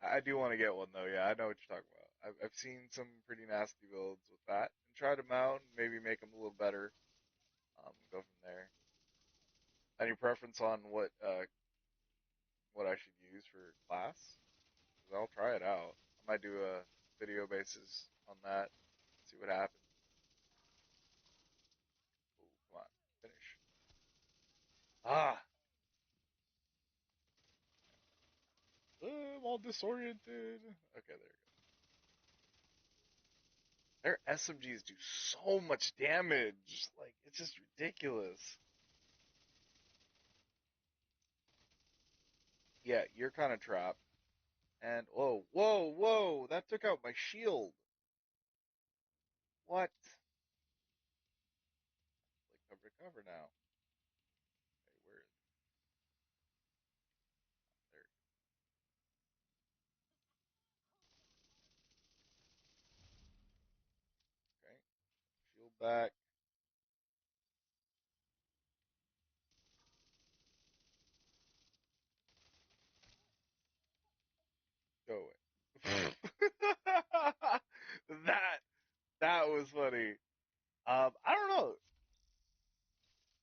I do want to get one though. Yeah, I know what you're talking about. I've seen some pretty nasty builds with that, and try them out, and maybe make them a little better. Go from there. Any preference on what I should use for class? 'Cause I'll try it out. I might do a video basis on that. See what happens. Ooh, come on, finish. Ah, I'm all disoriented. Okay, there you go. Their SMGs do so much damage. Like, it's just ridiculous. Yeah, you're kind of trapped. And, whoa, whoa, whoa, that took out my shield. What? Like, recover now. Okay, where is it? There. Okay, shield back. Go away. that funny. I don't know.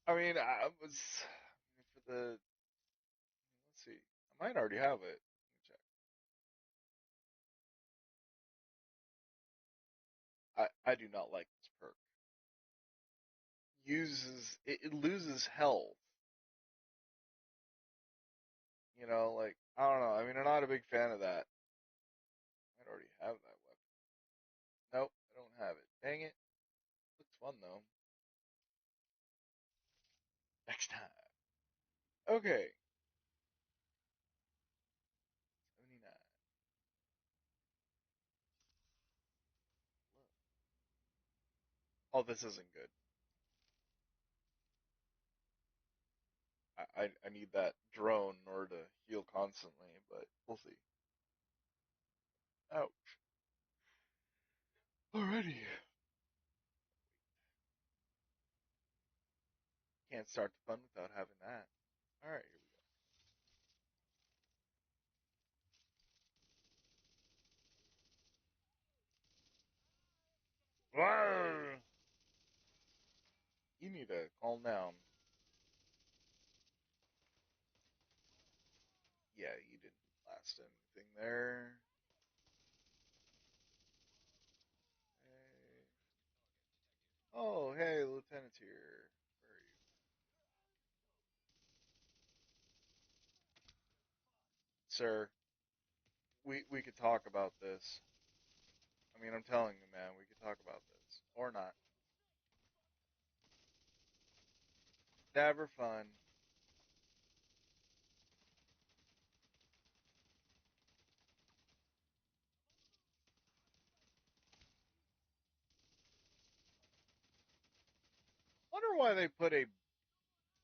I mean, I was for the. Let's see. I might already have it. Let me check. I do not like this perk. It loses health. You know, like I don't know. I mean, I'm not a big fan of that. Might already have that weapon. Nope, I don't have it. Dang it. Looks fun though. Next time. Okay. 79. Oh, this isn't good. I need that drone in order to heal constantly, but we'll see. Ouch. Alrighty. Can't start the fun without having that. Alright, here we go. Rawr! You need to calm down. Yeah, you didn't blast anything there. Hey. Oh, hey, Lieutenant's here. Where are you? Sir, we could talk about this. I mean, I'm telling you, man, we could talk about this. Or not. Never fun. Wonder why they put a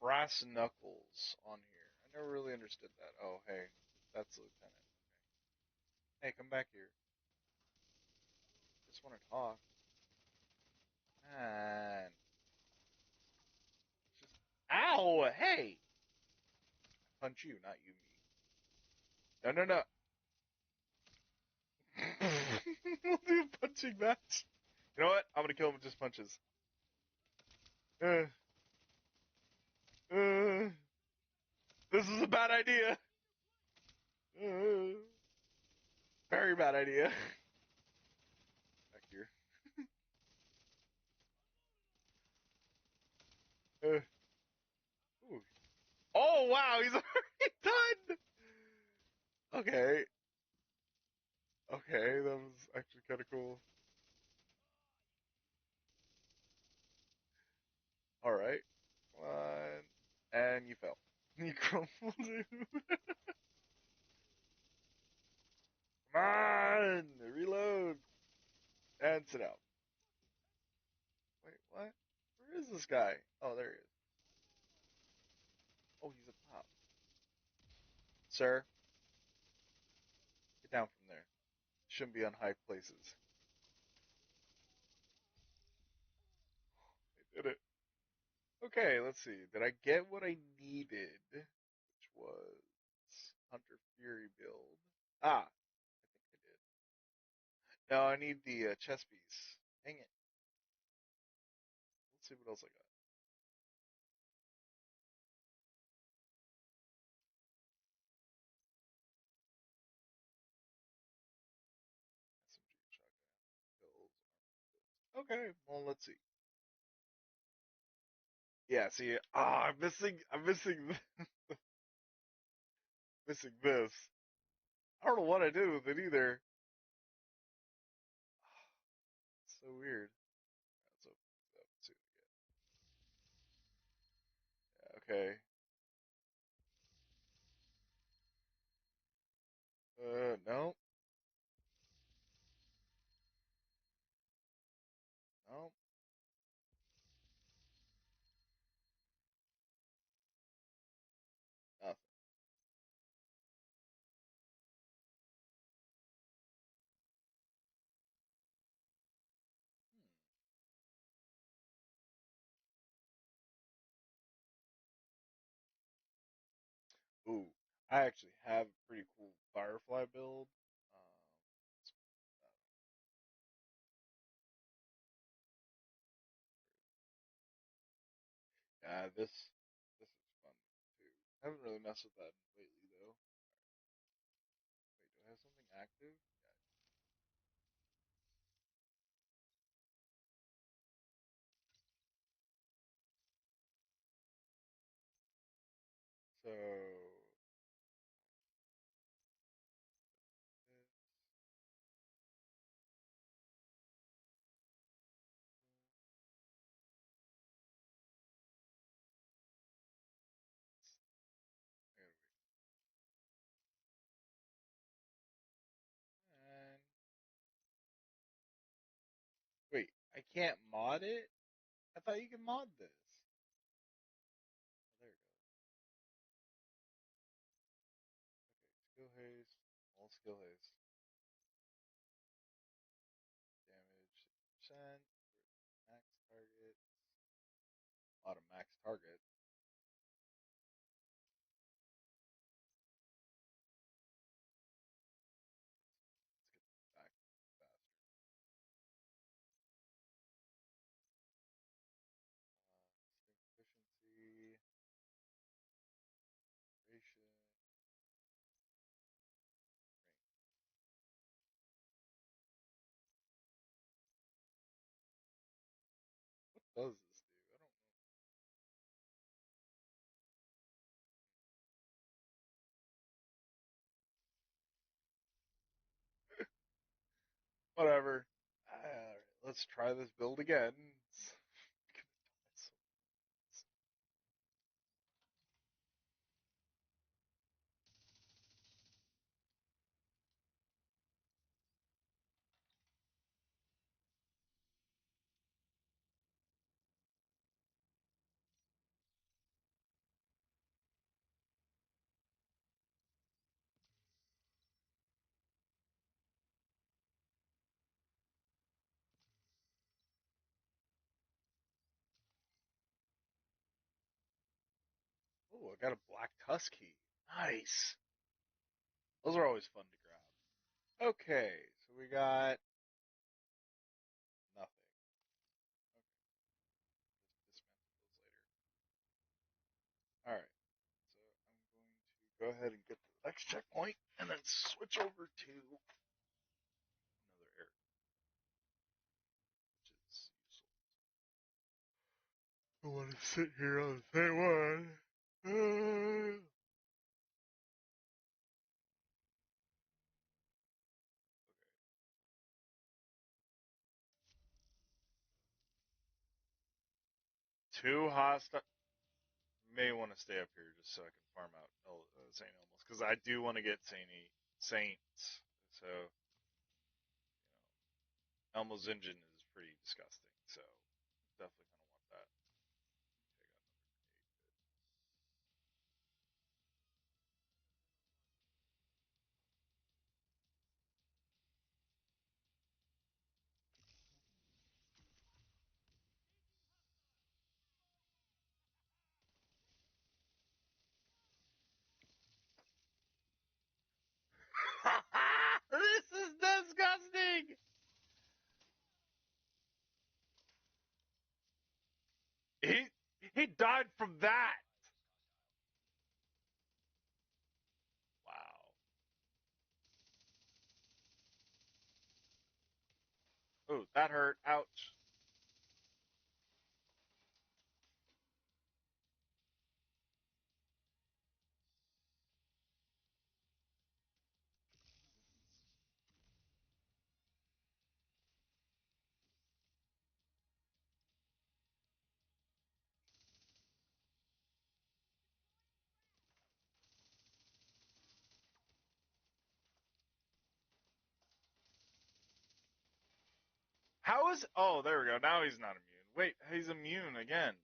brass knuckles on here. I never really understood that. Oh, hey, that's the lieutenant. Okay. Hey, come back here. Just want to talk. Man. Just. Ow! Hey! Punch you, not you me. No, no, no. We'll do a punching match. You know what? I'm gonna kill him with just punches. Uh, uh, this is a bad idea. Uh, very bad idea. Back here. Uh, ooh. Oh wow, he's already done. Okay, okay, that was actually kind of cool. All right, come on, and you fell. You crumbled. Come on, reload and sit down. Wait, what? Where is this guy? Oh, there he is. Oh, he's a pop. Sir, get down from there. Shouldn't be on high places. I did it. Okay, let's see. Did I get what I needed? Which was Hunter Fury build. Ah, I think I did. No, I need the chess piece. Dang it. Let's see what else I got. SMG shotgun builds. Okay, well let's see. Yeah, see, I'm missing, missing this. I don't know what I did with it either. It's so weird. Let's open this up. See what we get. Yeah, okay. No, no, nothing. Ooh, I actually have a pretty cool Firefly build. Um, Yeah, this is fun too. I haven't really messed with that lately though. Wait, do I have something active? Yeah. So this. I gotta wait. And wait, I can't mod it? I thought you could mod this. Oh, there it goes. Okay, skill haste, all skill haste, damage 6%, max target, a lot of max target. Let's get back faster. Strength efficiency, duration, range. What does this do? I don't know. Whatever. Alright, let's try this build again. Oh, I got a black tusky. Nice. Those are always fun to grab. Okay, so we got nothing. Okay, just dismantle those later. Alright, so I'm going to go ahead and get the next checkpoint and then switch over to another area, which is useful. I want to sit here on the same one. Okay. 2 hostile. May want to stay up here just so I can farm out Saint Elmo's because I do want to get Saints. So Elmo's engine is pretty disgusting. So definitely gonna want that. Take out another grenade. This is disgusting. He he died from that. Wow. Oh, that hurt. Ouch. How is? Oh, there we go. Now he's not immune. Wait, he's immune again.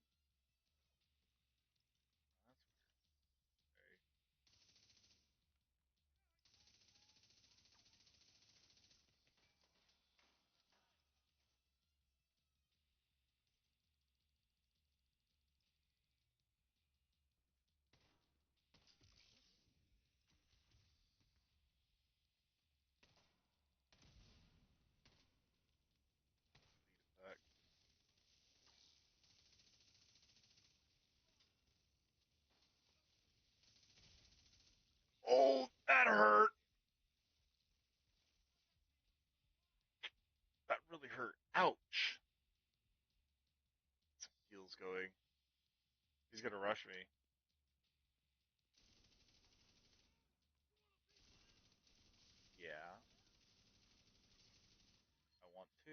That's okay. it's going. He's gonna rush me. Yeah, I want to.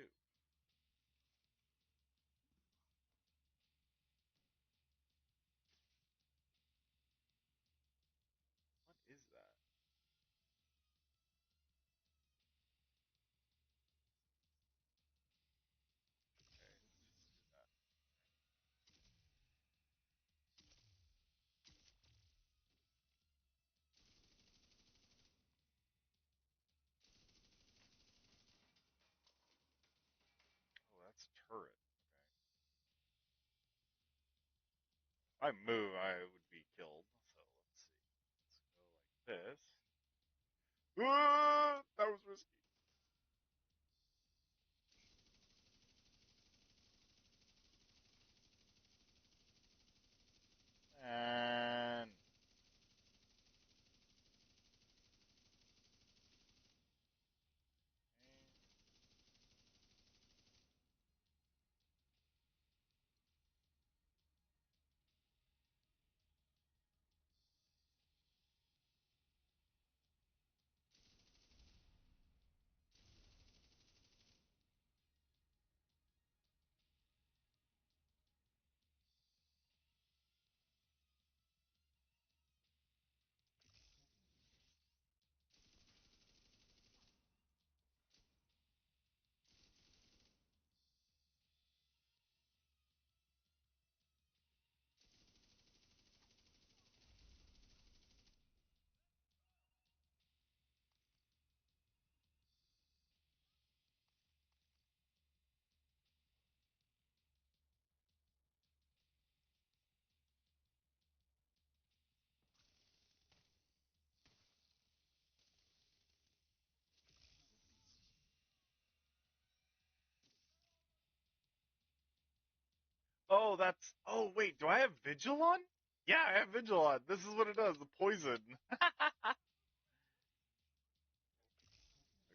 What is that? Okay, let's do that. Oh, that's a turret. Okay. If I move, I would be killed. So let's see. Let's go like this. Ah, that was risky. And oh, that's. Oh, wait. Do I have Vigil on? Yeah, I have Vigil on. This is what it does. The poison.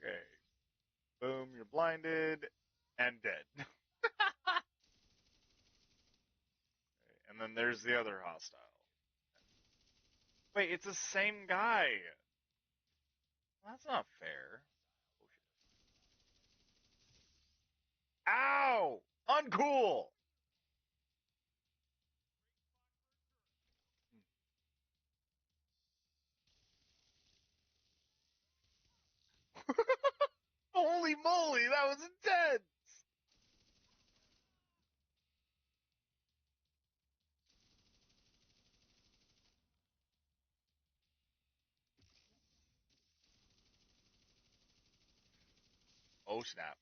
Okay. Boom. You're blinded and dead. And then there's the other hostile. Wait, it's the same guy. Well, that's not fair. Oh, shit. Ow! Uncool! Holy moly, that was intense! Oh snap.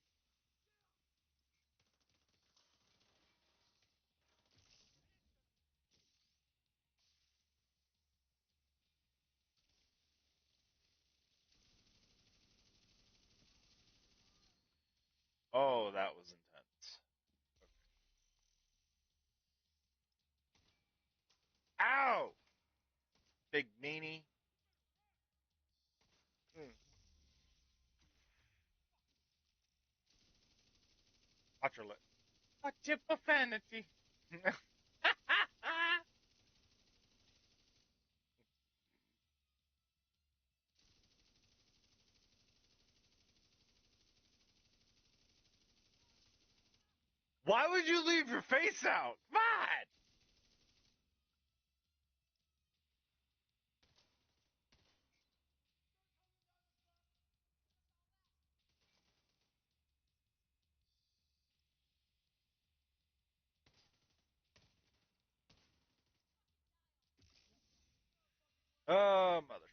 Oh, that was intense. Ow! Big meanie. Hmm. Watch your lip. Watch your profanity. Why would you leave your face out? Come on! Mother.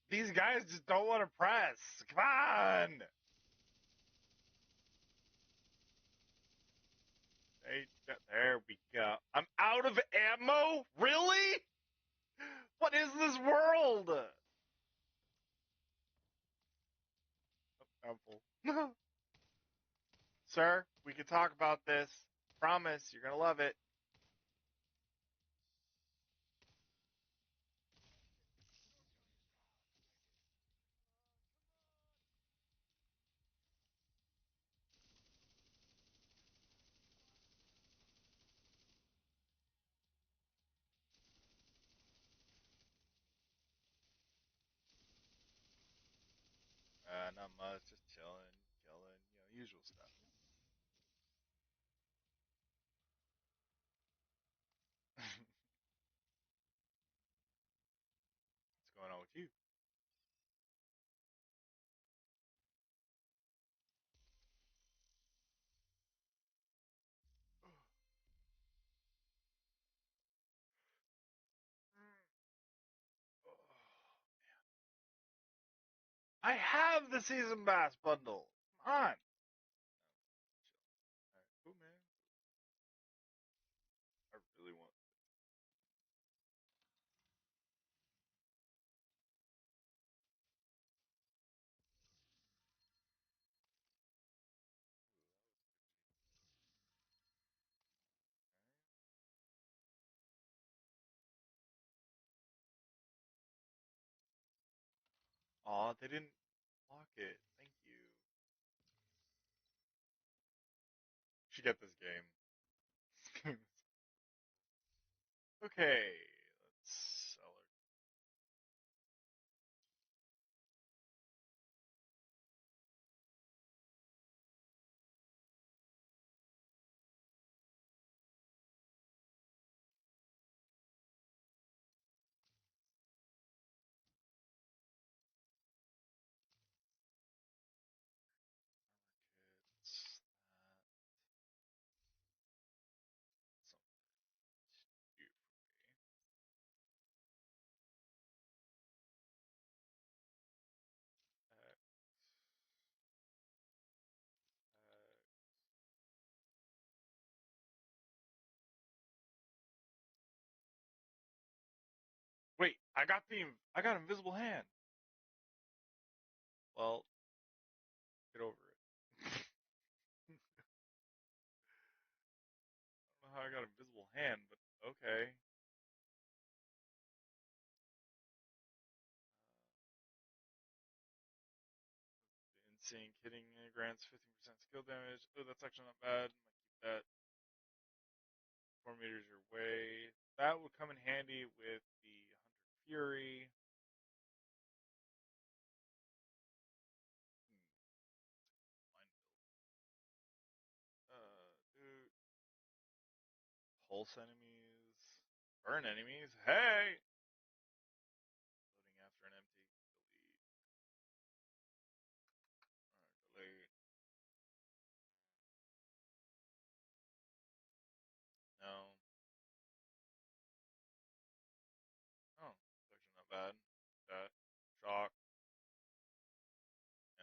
These guys just don't want to press. Come on. There we go. I'm out of ammo? Really? What is this world? I'm full. Sir, we can talk about this. Promise, you're gonna love it. Not much, just chilling, usual stuff. What's going on with you? I have the season pass bundle. Come on. Alright, cool, man. I really want. Aw, they didn't lock it. Thank you. Should get this game. Okay, let's sell her. Kits. Something new for me. X, Wait, I got invisible hand. Well, get over it. I don't know how I got invisible hand, but okay. The insane hitting grants 15% skill damage. Oh, that's actually not bad. Might keep that. 4 meters your way. That would come in handy with the 100 Fury. Line dude. Pulse enemies. Burn enemies. Hey! Loading after an empty. Delete. Alright, delete. No. Oh, it's actually not bad. That. Shock.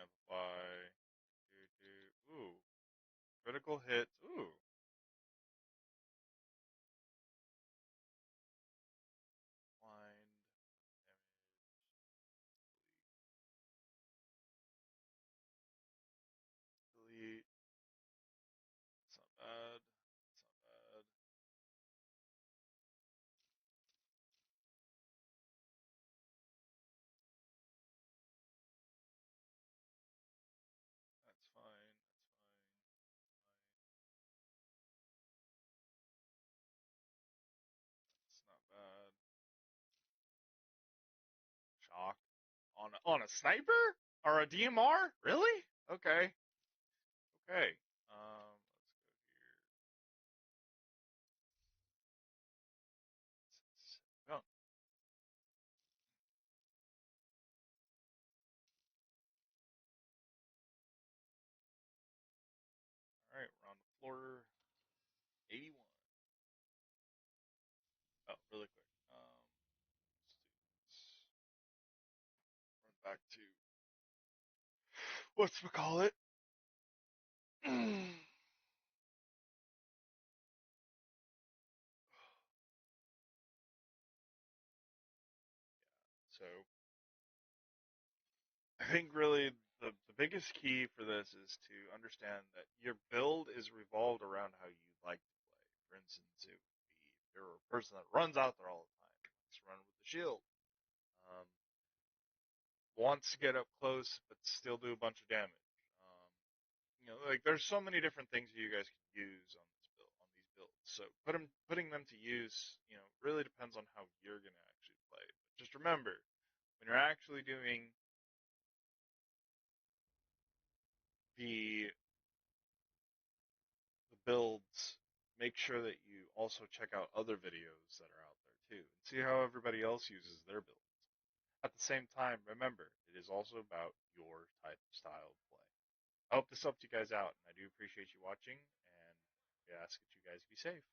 Amplify. Ooh. Critical hits. Ooh. Blind. Damage. Delete. It's not bad. It's not bad. That's fine. That's not bad. Shock. On a sniper? Or a DMR? Really? Okay. Okay. Let's go here. Oh. Alright, we're on the floor 81. Oh. really quick. Let's run back to what's we call it. So I think really the biggest key for this is to understand that your build is revolved around how you like to play. For instance, it would be if you're a person that runs out there all the time, likes to run with the shield, um, wants to get up close but still do a bunch of damage. Um, like there's so many different things you guys can use on this build, on these builds. So putting them to use, really depends on how you're gonna actually play. But just remember, when you're actually doing the the builds, make sure that you also check out other videos that are out there too, and see how everybody else uses their builds. At the same time, remember, it is also about your type of style of play. I hope this helped you guys out, and I do appreciate you watching, and we ask that you guys be safe.